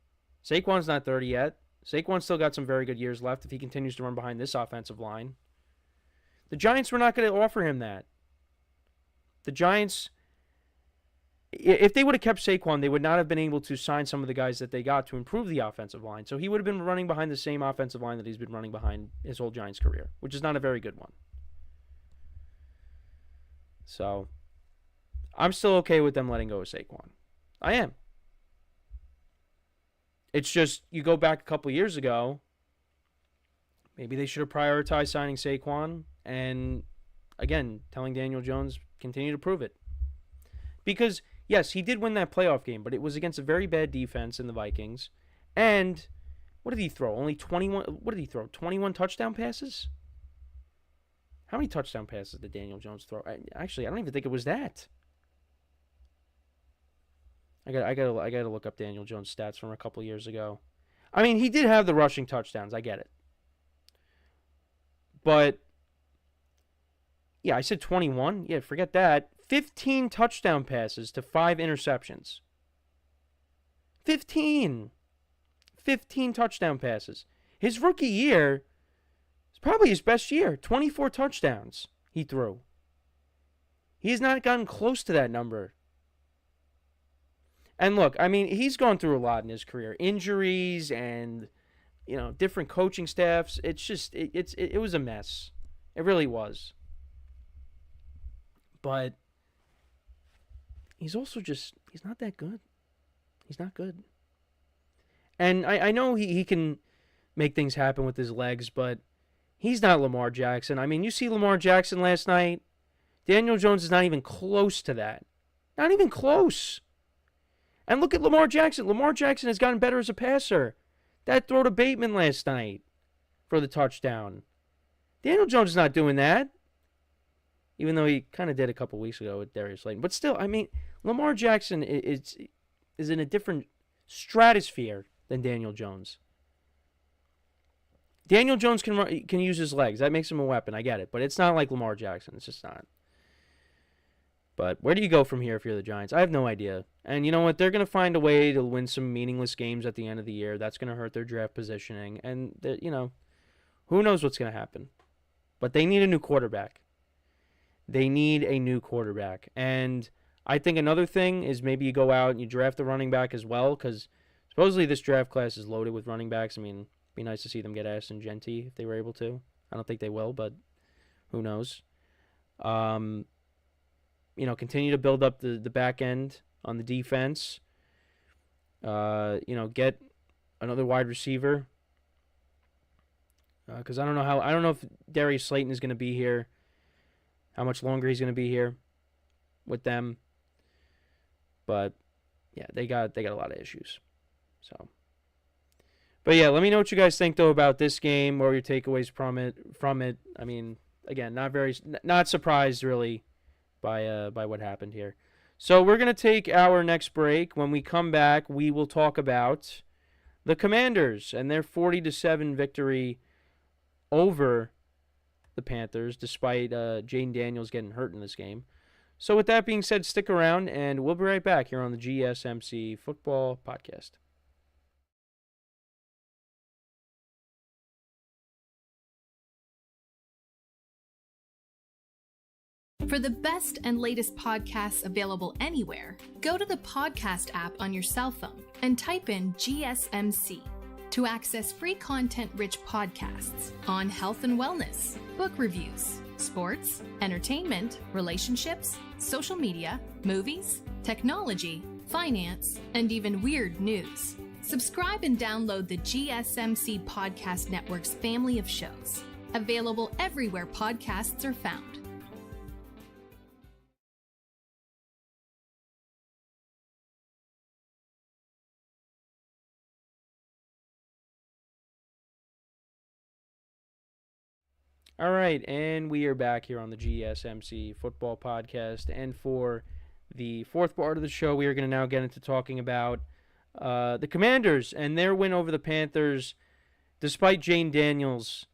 Saquon's not 30 yet. Saquon's still got some very good years left if he continues to run behind this offensive line. The Giants were not going to offer him that. The Giants if they would have kept Saquon, they would not have been able to sign some of the guys that they got to improve the offensive line. So he would have been running behind the same offensive line that he's been running behind his whole Giants career, which is not a very good one. So I'm still okay with them letting go of Saquon. I am. It's just, you go back a couple years ago, maybe they should have prioritized signing Saquon and, again, telling Daniel Jones, continue to prove it. Because, yes, he did win that playoff game, but it was against a very bad defense in the Vikings. And what did he throw? Only 21. What did he throw? 21 touchdown passes? How many touchdown passes did Daniel Jones throw? Actually, I don't even think it was that. I gotta look up Daniel Jones' stats from a couple years ago. I mean, he did have the rushing touchdowns. I get it. But, yeah, I said 21. Yeah, forget that. 15 touchdown passes to 5 interceptions. 15 touchdown passes. His rookie year is probably his best year. 24 touchdowns he threw. He has not gotten close to that number. And look, I mean, he's gone through a lot in his career. Injuries and, different coaching staffs. It's just, it was a mess. It really was. But he's also just, he's not that good. He's not good. And I know he can make things happen with his legs, but he's not Lamar Jackson. I mean, you see Lamar Jackson last night. Daniel Jones is not even close to that. Not even close. And look at Lamar Jackson. Lamar Jackson has gotten better as a passer. That throw to Bateman last night for the touchdown. Daniel Jones is not doing that. Even though he kind of did a couple weeks ago with Darius Slayton. But still, I mean, Lamar Jackson is in a different stratosphere than Daniel Jones. Daniel Jones can use his legs. That makes him a weapon. I get it. But it's not like Lamar Jackson. It's just not. But where do you go from here if you're the Giants? I have no idea. And you know what? They're going to find a way to win some meaningless games at the end of the year. That's going to hurt their draft positioning. And, who knows what's going to happen. But they need a new quarterback. They need a new quarterback. And I think another thing is maybe you go out and you draft a running back as well, because supposedly this draft class is loaded with running backs. I mean, it'd be nice to see them get Ashton Genty if they were able to. I don't think they will, but who knows. Continue to build up the back end on the defense. Get another wide receiver. Because I don't know if Darius Slayton is going to be here. How much longer he's going to be here with them. But yeah, they got a lot of issues. So, but yeah, let me know what you guys think though about this game or your takeaways from it. I mean, again, not surprised really by what happened here. So we're going to take our next break. When we come back, we will talk about the Commanders and their 40-7 victory over the Panthers, despite Jaden Daniels getting hurt in this game. So with that being said, stick around, and we'll be right back here on the GSMC Football Podcast. For the best and latest podcasts available anywhere, go to the podcast app on your cell phone and type in GSMC to access free content-rich podcasts on health and wellness, book reviews, sports, entertainment, relationships, social media, movies, technology, finance, and even weird news. Subscribe and download the GSMC Podcast Network's family of shows, available everywhere podcasts are found. All right, and we are back here on the GSMC Football Podcast. And for the fourth part of the show, we are going to now get into talking about the Commanders and their win over the Panthers, despite Jaden Daniels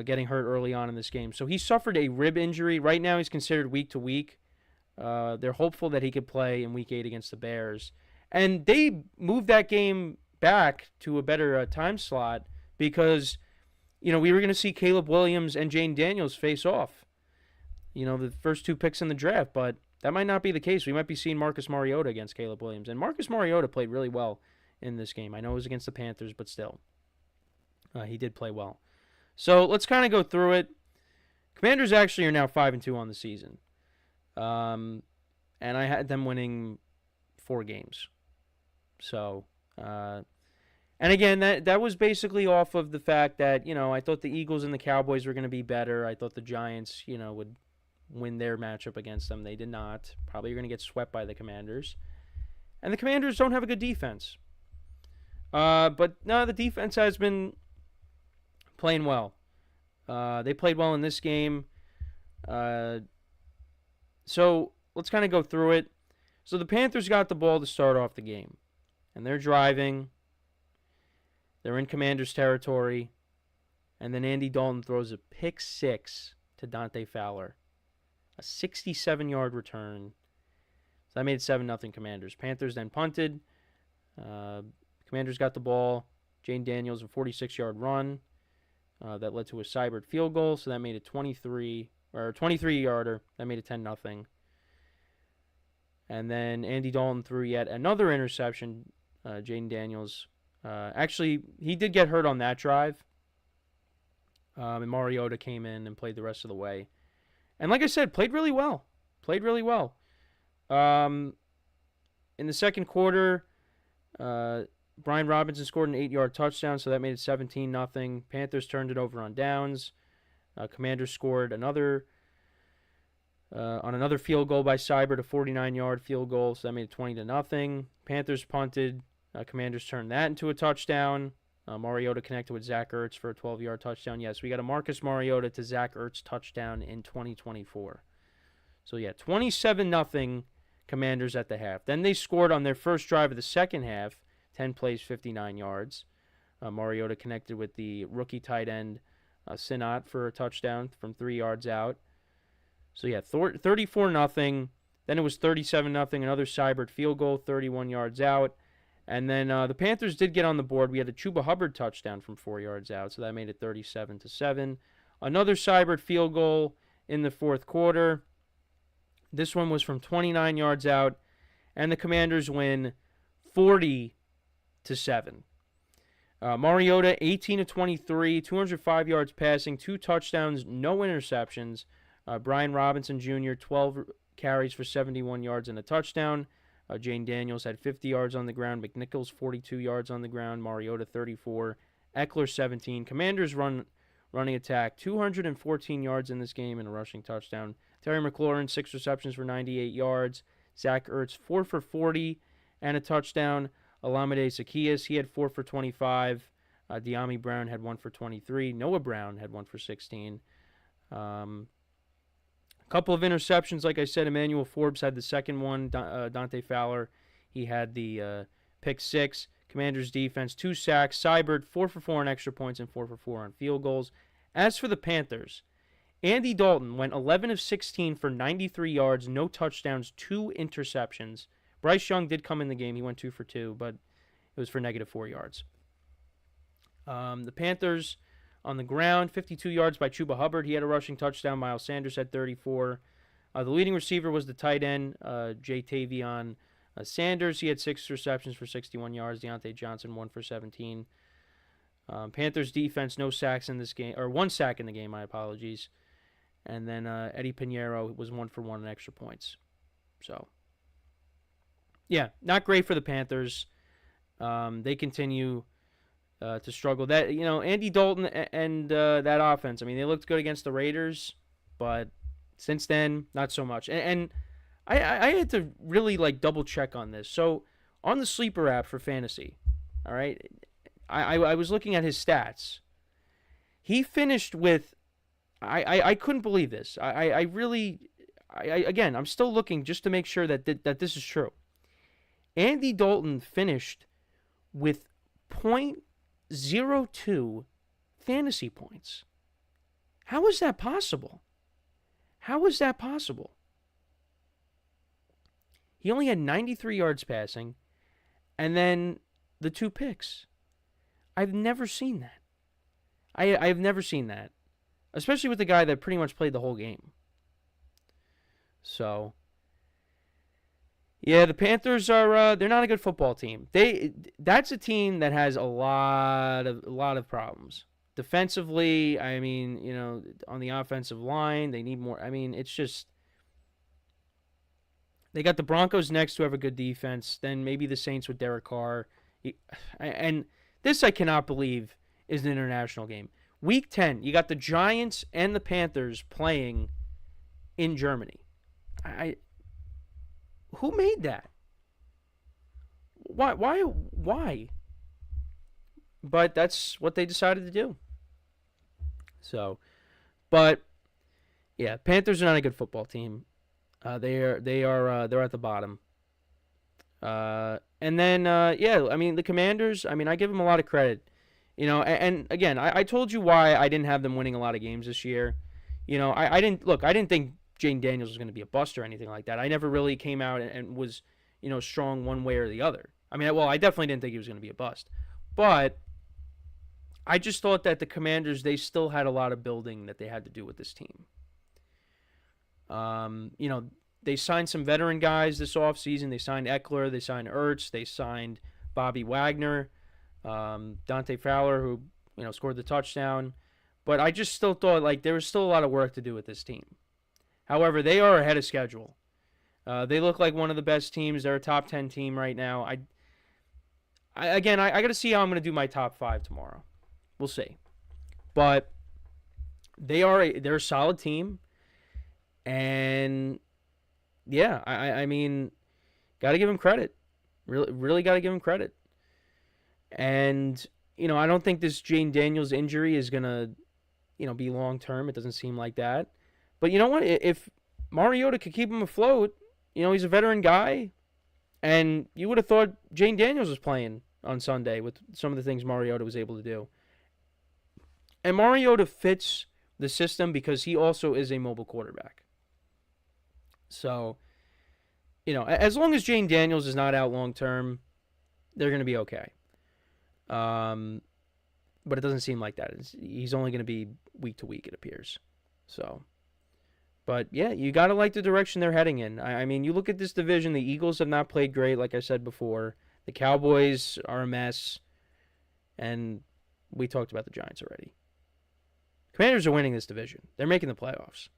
getting hurt early on in this game. So he suffered a rib injury. Right now he's considered week to week. They're hopeful that he could play in Week 8 against the Bears. And they moved that game back to a better time slot because we were going to see Caleb Williams and Jaden Daniels face off. The first two picks in the draft, but that might not be the case. We might be seeing Marcus Mariota against Caleb Williams. And Marcus Mariota played really well in this game. I know it was against the Panthers, but still. He did play well. So let's kind of go through it. Commanders actually are now 5-2 on the season. And I had them winning 4 games. So, and again, that was basically off of the fact that, I thought the Eagles and the Cowboys were going to be better. I thought the Giants, would win their matchup against them. They did not. Probably going to get swept by the Commanders. And the Commanders don't have a good defense. But no, the defense has been playing well. They played well in this game. So let's kind of go through it. So the Panthers got the ball to start off the game. And they're driving. They're in Commanders territory. And then Andy Dalton throws a pick 6 to Dante Fowler. A 67-yard return. So that made it 7-0 Commanders. Panthers then punted. Commanders got the ball. Jane Daniels, a 46-yard run. That led to a Seibert field goal. So that made it 23-yarder. That made it 10-0. And then Andy Dalton threw yet another interception. Jane Daniels. Actually, he did get hurt on that drive. And Mariota came in and played the rest of the way. And like I said, played really well. In the second quarter, Brian Robinson scored an 8-yard touchdown, so that made it 17-0. Panthers turned it over on downs. Commanders scored another on another field goal by Seibert, a 49-yard field goal, so that made it 20-0. Panthers punted. Commanders turned that into a touchdown. Mariota connected with Zach Ertz for a 12-yard touchdown. Yes, we got a Marcus Mariota to Zach Ertz touchdown in 2024. So, yeah, 27-0 Commanders at the half. Then they scored on their first drive of the second half, 10 plays, 59 yards. Mariota connected with the rookie tight end, Sinat, for a touchdown from 3 yards out. So, yeah, 34-0. Then it was 37-0, another Seibert field goal, 31 yards out. And then the Panthers did get on the board. We had a Chuba Hubbard touchdown from 4 yards out, so that made it 37-7. Another Seibert field goal in the fourth quarter. This one was from 29 yards out, and the Commanders win 40-7. Mariota, 18 of 23, 205 yards passing, 2 touchdowns, no interceptions. Brian Robinson Jr., 12 carries for 71 yards and a touchdown. Jane Daniels had 50 yards on the ground. McNichols, 42 yards on the ground. Mariota, 34. Eckler, 17. Commanders running attack, 214 yards in this game and a rushing touchdown. Terry McLaurin, 6 receptions for 98 yards. Zach Ertz, 4 for 40 and a touchdown. Olamide Zaccheaus, he had 4 for 25. De'Ami Brown had 1 for 23. Noah Brown had 1 for 16. Couple of interceptions, like I said. Emmanuel Forbes had the second one. Dante Fowler, he had the pick 6. Commanders defense, 2 sacks. Seibert, 4 for 4 on extra points and 4 for 4 on field goals. As for the Panthers, Andy Dalton went 11 of 16 for 93 yards, no touchdowns, 2 interceptions. Bryce Young did come in the game. He went 2 for 2, but it was for -4 yards. The Panthers on the ground, 52 yards by Chuba Hubbard. He had a rushing touchdown. Miles Sanders had 34. The leading receiver was the tight end, Ja'Tavion Sanders. He had 6 receptions for 61 yards. Deontay Johnson, 1 for 17. Panthers defense, no sacks in this game, or 1 sack in the game, my apologies. And then Eddie Pinheiro was 1 for 1 on extra points. So, yeah, not great for the Panthers. They continue to struggle. That, Andy Dalton and that offense, I mean, they looked good against the Raiders, but since then, not so much. And I had to really double check on this. So on the Sleeper app for fantasy, all right, I was looking at his stats. He finished with, I couldn't believe this. Again, I'm still looking just to make sure that this is true. Andy Dalton finished with 0.02 fantasy points. How is that possible? He only had 93 yards passing, and then the 2 picks. I've never seen that. I've never seen that, especially with the guy that pretty much played the whole game. So, Yeah, the Panthers are they're not a good football team. That's a team that has a lot of problems. Defensively, I mean, on the offensive line, they need more. I mean, it's just they got the Broncos next who have a good defense, then maybe the Saints with Derek Carr. And this I cannot believe is an international game. Week 10, you got the Giants and the Panthers playing in Germany. Who made that? Why? But that's what they decided to do. So, but yeah, Panthers are not a good football team. They're at the bottom. And then I mean the Commanders. I mean I give them a lot of credit. And again I told you why I didn't have them winning a lot of games this year. I didn't think Jane Daniels was going to be a bust or anything like that. I never really came out and was strong one way or the other. I mean, I definitely didn't think he was going to be a bust. But I just thought that the Commanders, they still had a lot of building that they had to do with this team. They signed some veteran guys this offseason. They signed Eckler. They signed Ertz. They signed Bobby Wagner, Dante Fowler, who scored the touchdown. But I just still thought there was still a lot of work to do with this team. However, they are ahead of schedule. They look like one of the best teams. They're a top 10 team right now. I got to see how I'm going to do my top 5 tomorrow. We'll see. But they're a solid team. And yeah, I mean, got to give them credit. Really got to give them credit. And, I don't think this Jane Daniels injury is going to, be long term. It doesn't seem like that. But you know what? If Mariota could keep him afloat, he's a veteran guy. And you would have thought Jane Daniels was playing on Sunday with some of the things Mariota was able to do. And Mariota fits the system because he also is a mobile quarterback. So, as long as Jane Daniels is not out long term, they're going to be okay. But it doesn't seem like that. He's only going to be week to week, it appears. So, but yeah, you got to like the direction they're heading in. I mean, you look at this division, the Eagles have not played great, like I said before. The Cowboys are a mess. And we talked about the Giants already. Commanders are winning this division. They're making the playoffs.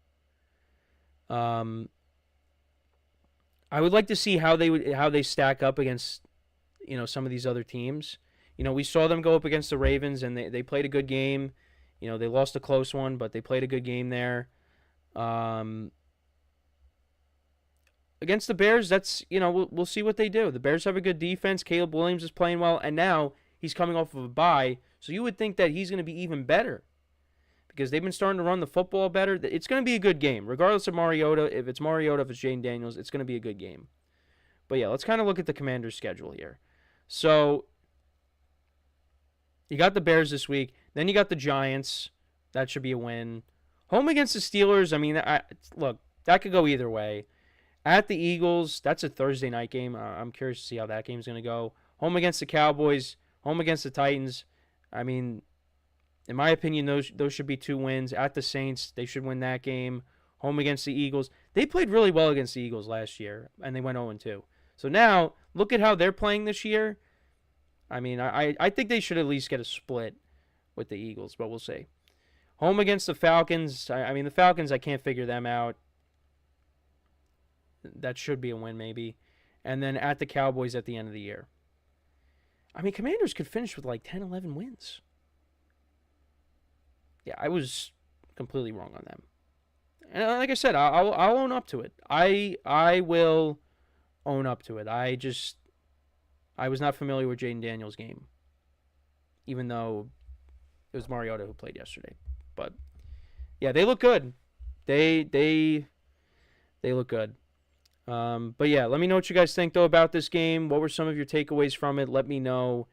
I would like to see how they stack up against, some of these other teams. We saw them go up against the Ravens, and they played a good game. They lost a close one, but they played a good game there. Against the Bears, that's, we'll see what they do. The Bears have a good defense. Caleb Williams is playing well, and now he's coming off of a bye, so you would think that he's going to be even better because they've been starting to run the football better. It's going to be a good game, regardless of Mariota. If it's Mariota, if it's Jane Daniels, it's going to be a good game. But yeah, let's kind of look at the Commanders' schedule here. So you got the Bears this week. Then you got the Giants. That should be a win. Home against the Steelers, I mean, look, that could go either way. At the Eagles, that's a Thursday night game. I'm curious to see how that game's going to go. Home against the Cowboys. Home against the Titans. I mean, in my opinion, those should be 2 wins. At the Saints, they should win that game. Home against the Eagles. They played really well against the Eagles last year, and they went 0-2. So now, look at how they're playing this year. I mean, I think they should at least get a split with the Eagles, but we'll see. Home against the Falcons. I mean, the Falcons, I can't figure them out. That should be a win, maybe. And then at the Cowboys at the end of the year. I mean, Commanders could finish with 10, 11 wins. Yeah, I was completely wrong on them. And like I said, I'll own up to it. I will own up to it. I was not familiar with Jaden Daniels' game, even though it was Mariota who played yesterday. But yeah, they look good. They look good. But yeah, let me know what you guys think though about this game. What were some of your takeaways from it? Let me know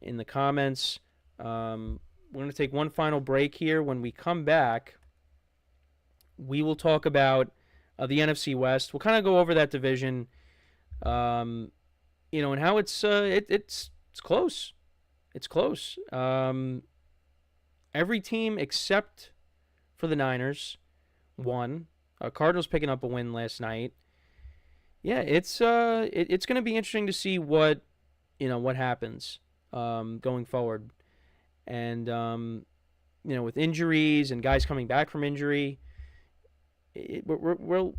in the comments. We're going to take one final break here. When we come back, we will talk about the NFC West. We'll kind of go over that division, and how it's close. It's close. Every team except for the Niners won. Cardinals picking up a win last night. yeah, it's going to be interesting to see what happens going forward, and with injuries and guys coming back from injury, we'll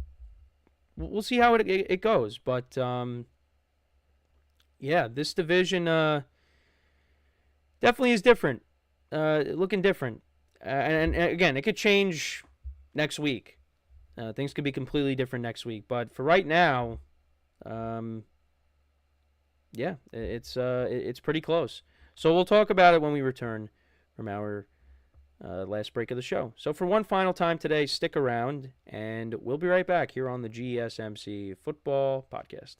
see how it goes. But yeah, this division definitely is different, looking different, and again, it could change next week. Things could be completely different next week, but for right now, yeah, it's pretty close. So we'll talk about it when we return from our last break of the show. So for one final time today, stick around, and we'll be right back here on the GSMC Football Podcast.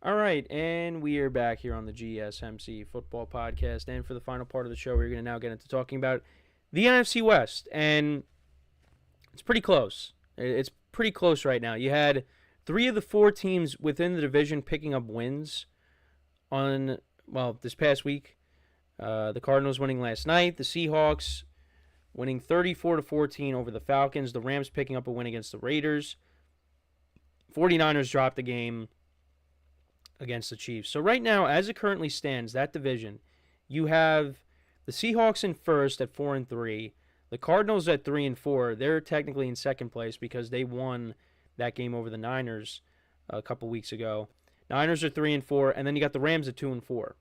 All right, and we are back here on the GSMC Football Podcast. And for the final part of the show, we're going to now get into talking about the NFC West. And it's pretty close. It's pretty close right now. You had 3 of the 4 teams within the division picking up wins on, this past week. The Cardinals winning last night. The Seahawks winning 34-14 over the Falcons. The Rams picking up a win against the Raiders. 49ers dropped the game against the Chiefs. So right now, as it currently stands, that division, you have the Seahawks in first at 4-3, the Cardinals at 3-4. They're technically in second place because they won that game over the Niners a couple weeks ago. Niners are 3-4, and then you got the Rams at 2-4.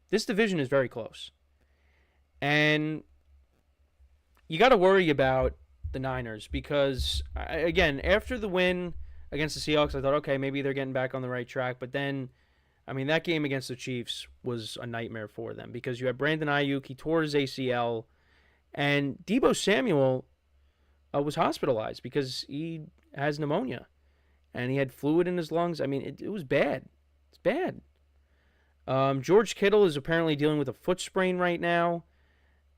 This division is very close, and you got to worry about the Niners because, again, after the win against the Seahawks, I thought, okay, maybe they're getting back on the right track. But then, that game against the Chiefs was a nightmare for them because you had Brandon Ayuk, he tore his ACL, and Deebo Samuel was hospitalized because he has pneumonia, and he had fluid in his lungs. It was bad. It's bad. George Kittle is apparently dealing with a foot sprain right now.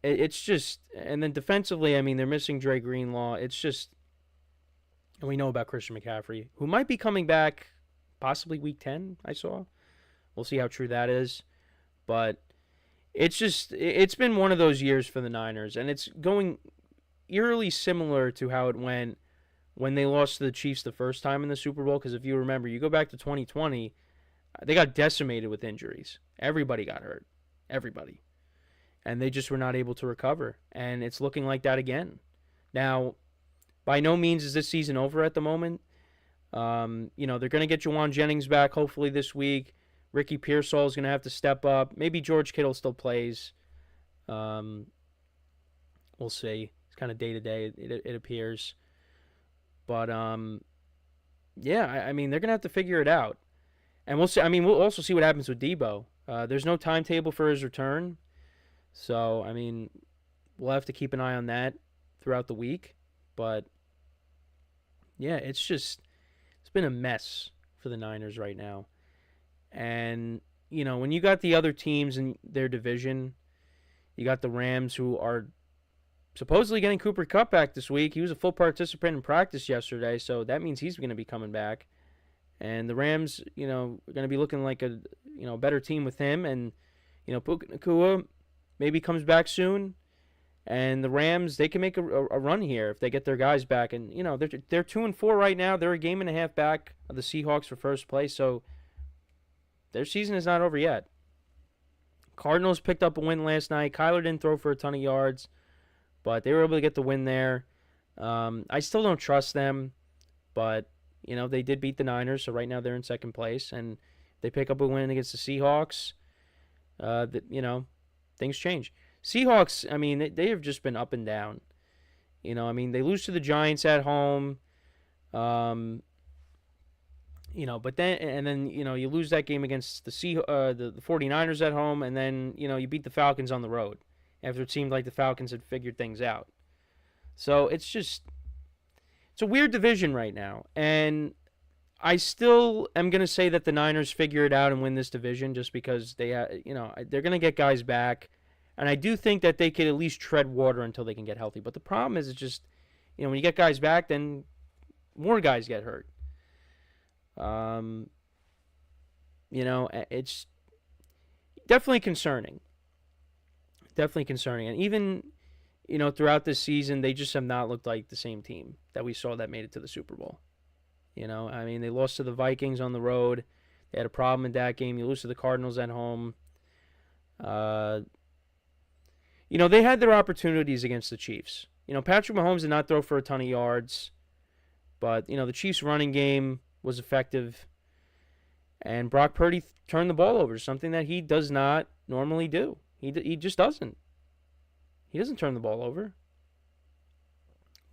It's just, and then defensively, they're missing Dre Greenlaw. It's just, and we know about Christian McCaffrey, who might be coming back possibly week 10, I saw. We'll see how true that is. But it's been one of those years for the Niners, and it's going eerily similar to how it went when they lost to the Chiefs the first time in the Super Bowl. Because if you remember, you go back to 2020, they got decimated with injuries. Everybody got hurt. Everybody. And they just were not able to recover. And it's looking like that again. Now, by no means is this season over at the moment. They're going to get Juwan Jennings back hopefully this week. Ricky Pearsall is going to have to step up. Maybe George Kittle still plays. We'll see. It's kind of day-to-day, it appears. But, they're going to have to figure it out. And we'll see. We'll also see what happens with Deebo. There's no timetable for his return. So, we'll have to keep an eye on that throughout the week. But, yeah, it's been a mess for the Niners right now. And, when you got the other teams in their division, you got the Rams, who are supposedly getting Cooper Kupp back this week. He was a full participant in practice yesterday, so that means he's going to be coming back. And the Rams, are going to be looking like a better team with him. And, Puka Nacua, maybe comes back soon. And the Rams, they can make a run here if they get their guys back. And, you know, they're 2-4 right now. They're a game and a half back of the Seahawks for first place. So their season is not over yet. Cardinals picked up a win last night. Kyler didn't throw for a ton of yards, but they were able to get the win there. I still don't trust them, but, you know, they did beat the Niners. So right now they're in second place. And they pick up a win against the Seahawks. You know, things change. Seahawks, I mean, they have just been up and down. You know, I mean, they lose to the Giants at home. You know, but then you know, you lose that game against the 49ers at home, and then, you know, you beat the Falcons on the road after it seemed like the Falcons had figured things out. So it's a weird division right now. And I still am going to say that the Niners figure it out and win this division just because they're going to get guys back. And I do think that they could at least tread water until they can get healthy. But the problem is, it's just, you know, when you get guys back, then more guys get hurt. You know, it's definitely concerning. Definitely concerning. And even, you know, throughout this season, they just have not looked like the same team that we saw that made it to the Super Bowl. You know, I mean, they lost to the Vikings on the road. They had a problem in that game. You lose to the Cardinals at home. You know, they had their opportunities against the Chiefs. You know, Patrick Mahomes did not throw for a ton of yards, but, you know, the Chiefs' running game was effective, and Brock Purdy turned the ball over, something that he does not normally do. He just doesn't. He doesn't turn the ball over,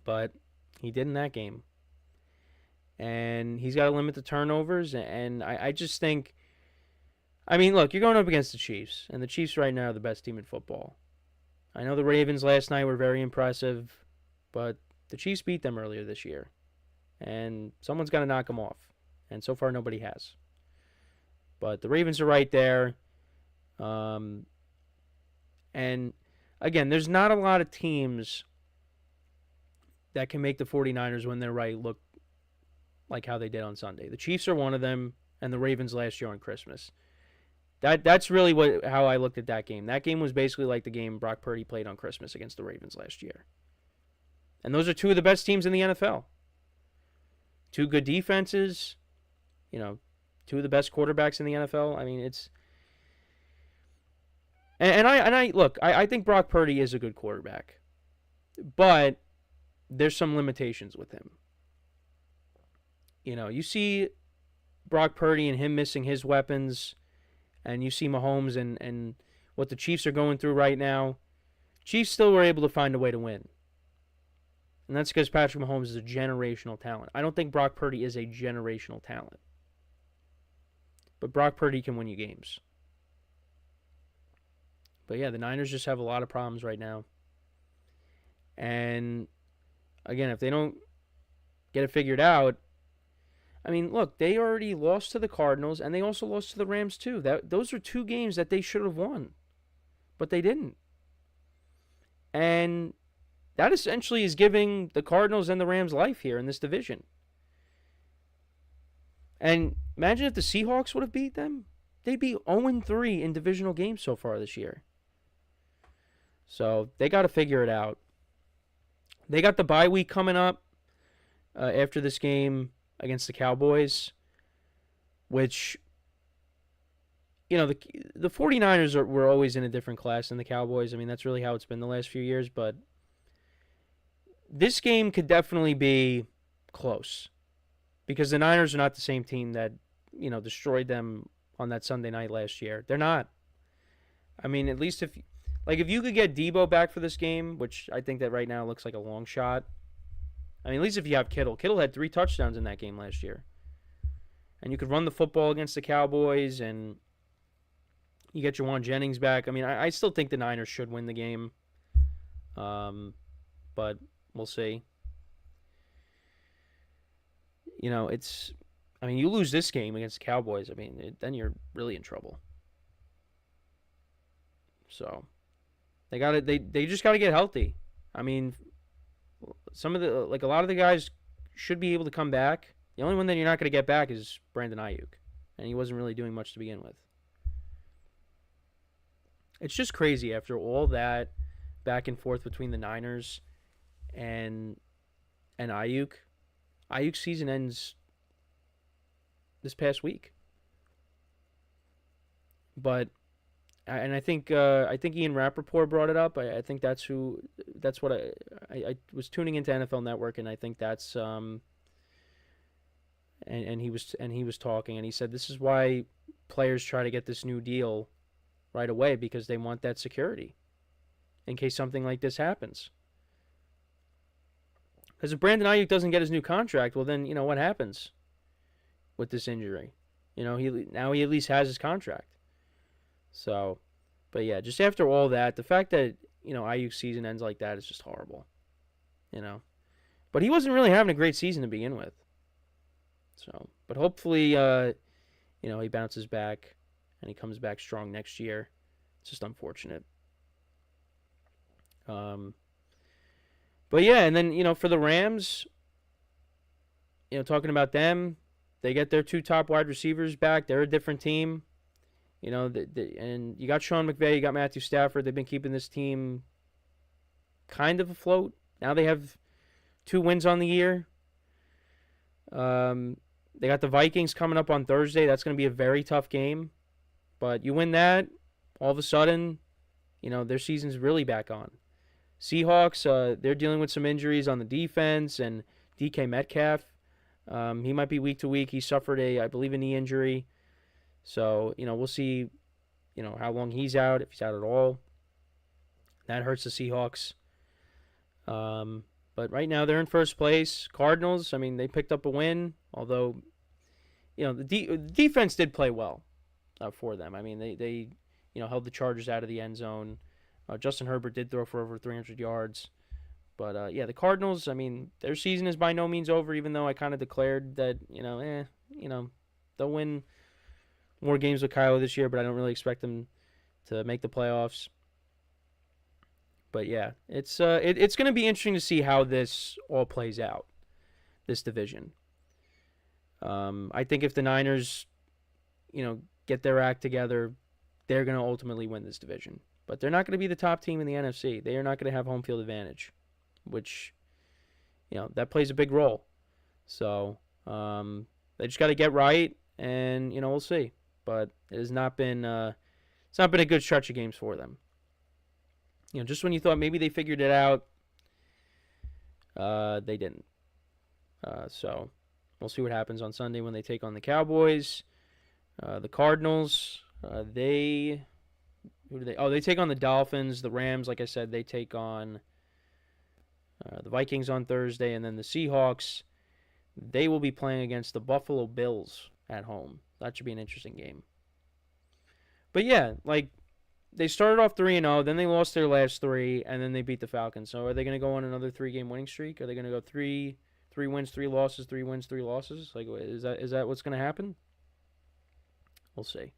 but he did in that game. And he's got to limit the turnovers, and I just think, I mean, look, you're going up against the Chiefs, and the Chiefs right now are the best team in football. I know the Ravens last night were very impressive, but the Chiefs beat them earlier this year. And someone's got to knock them off. And so far, nobody has. But the Ravens are right there. And, again, there's not a lot of teams that can make the 49ers when they're right look like how they did on Sunday. The Chiefs are one of them, and the Ravens last year on Christmas. That's really how I looked at that game. That game was basically like the game Brock Purdy played on Christmas against the Ravens last year. And those are two of the best teams in the NFL. Two good defenses, you know, two of the best quarterbacks in the NFL. I mean, it's... And I think Brock Purdy is a good quarterback. But there's some limitations with him. You know, you see Brock Purdy and him missing his weapons, and you see Mahomes and what the Chiefs are going through right now. Chiefs still were able to find a way to win. And that's because Patrick Mahomes is a generational talent. I don't think Brock Purdy is a generational talent. But Brock Purdy can win you games. But yeah, the Niners just have a lot of problems right now. And again, if they don't get it figured out, I mean, look, they already lost to the Cardinals, and they also lost to the Rams too. Those are two games that they should have won, but they didn't. And that essentially is giving the Cardinals and the Rams life here in this division. And imagine if the Seahawks would have beat them. They'd be 0-3 in divisional games so far this year. So they got to figure it out. They got the bye week coming up after this game against the Cowboys, which, you know, the 49ers were always in a different class than the Cowboys. I mean, that's really how it's been the last few years, but this game could definitely be close because the Niners are not the same team that, you know, destroyed them on that Sunday night last year. They're not. I mean, at least if you could get Debo back for this game, which I think that right now looks like a long shot. I mean, at least if you have Kittle. Kittle had 3 touchdowns in that game last year. And you could run the football against the Cowboys, and you get Jawan Jennings back. I mean, I still think the Niners should win the game. But we'll see. You know, you lose this game against the Cowboys, I mean, then you're really in trouble. So, they just got to get healthy. I mean, a lot of the guys should be able to come back. The only one that you're not going to get back is Brandon Ayuk, and he wasn't really doing much to begin with. It's just crazy after all that back and forth between the Niners and Ayuk. Ayuk's season ends this past week. But I think Ian Rappaport brought it up. I think that's what I was tuning into NFL Network, and I think that's and he was talking, and he said this is why players try to get this new deal right away, because they want that security in case something like this happens. Because if Brandon Ayuk doesn't get his new contract, well then, what happens with this injury? He at least has his contract. So, but yeah, just after all that, the fact that, Ayuk's season ends like that is just horrible. But he wasn't really having a great season to begin with. So, but hopefully, he bounces back and he comes back strong next year. It's just unfortunate. But yeah, and then, for the Rams, talking about them, they get their 2 top wide receivers back. They're a different team. And you got Sean McVay, you got Matthew Stafford. They've been keeping this team kind of afloat. Now they have 2 wins on the year. They got the Vikings coming up on Thursday. That's going to be a very tough game. But you win that, all of a sudden, their season's really back on. Seahawks, they're dealing with some injuries on the defense, and DK Metcalf, he might be week to week. He suffered I believe, a knee injury. So, we'll see, how long he's out, if he's out at all. That hurts the Seahawks. But right now they're in first place. Cardinals, they picked up a win, although, the defense did play well for them. They held the Chargers out of the end zone. Justin Herbert did throw for over 300 yards. But, the Cardinals, their season is by no means over, even though I kind of declared that, they'll win more games with Kyler this year, but I don't really expect them to make the playoffs. But yeah, it's going to be interesting to see how this all plays out, this division. I think if the Niners, get their act together, they're going to ultimately win this division. But they're not going to be the top team in the NFC. They are not going to have home field advantage, which, that plays a big role. So they just got to get right, and we'll see. But it has not been it's not been a good stretch of games for them. Just when you thought maybe they figured it out, they didn't. So we'll see what happens on Sunday when they take on the Cowboys. The Cardinals, they take on the Dolphins. The Rams, like I said, they take on the Vikings on Thursday, and then the Seahawks, they will be playing against the Buffalo Bills at home. That should be an interesting game. But yeah, they started off 3-0, then they lost their last 3, and then they beat the Falcons. So are they going to go on another 3-game winning streak? Are they going to go 3 wins, 3 losses, 3 wins, 3 losses? Is that what's going to happen? We'll see.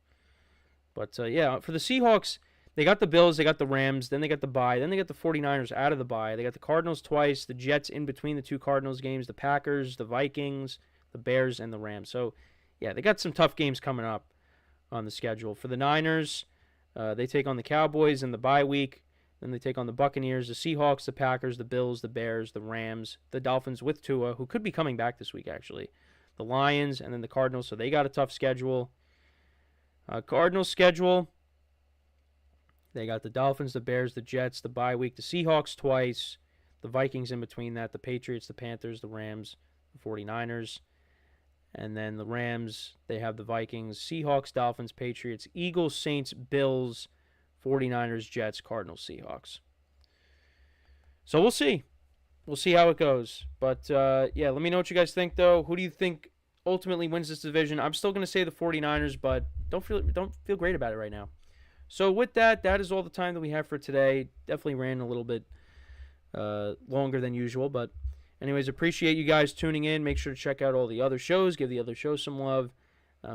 But yeah, for the Seahawks, they got the Bills, they got the Rams, then they got the bye, then they got the 49ers out of the bye. They got the Cardinals twice, the Jets in between the 2 Cardinals games, the Packers, the Vikings, the Bears, and the Rams. So yeah, they got some tough games coming up on the schedule. For the Niners, they take on the Cowboys in the bye week. Then they take on the Buccaneers, the Seahawks, the Packers, the Bills, the Bears, the Rams, the Dolphins with Tua, who could be coming back this week, actually. The Lions, and then the Cardinals. So they got a tough schedule. Cardinals schedule, they got the Dolphins, the Bears, the Jets, the bye week, the Seahawks twice, the Vikings in between that, the Patriots, the Panthers, the Rams, the 49ers. And then the Rams, they have the Vikings, Seahawks, Dolphins, Patriots, Eagles, Saints, Bills, 49ers, Jets, Cardinals, Seahawks. So we'll see. We'll see how it goes. But, yeah, let me know what you guys think, though. Who do you think ultimately wins this division? I'm still going to say the 49ers, but don't feel great about it right now. So with that is all the time that we have for today. Definitely ran a little bit longer than usual, but anyways, appreciate you guys tuning in. Make sure to check out all the other shows. Give the other shows some love.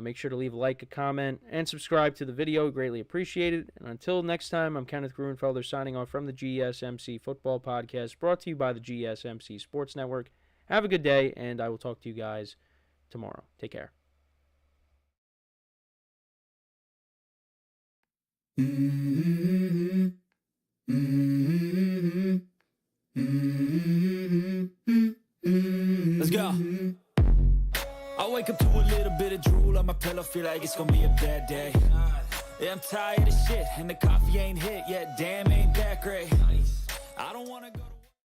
Make sure to leave a like, a comment, and subscribe to the video. Greatly appreciated. And until next time, I'm Kenneth Gruenfelder signing off from the GSMC Football Podcast, brought to you by the GSMC Sports Network. Have a good day, and I will talk to you guys tomorrow. Take care. Mm-hmm. Let's go. I wake up to a little bit of drool on my pillow, feel like it's gonna be a bad day. Yeah, I'm tired of shit, and the coffee ain't hit yet, damn, ain't that great. I don't wanna go to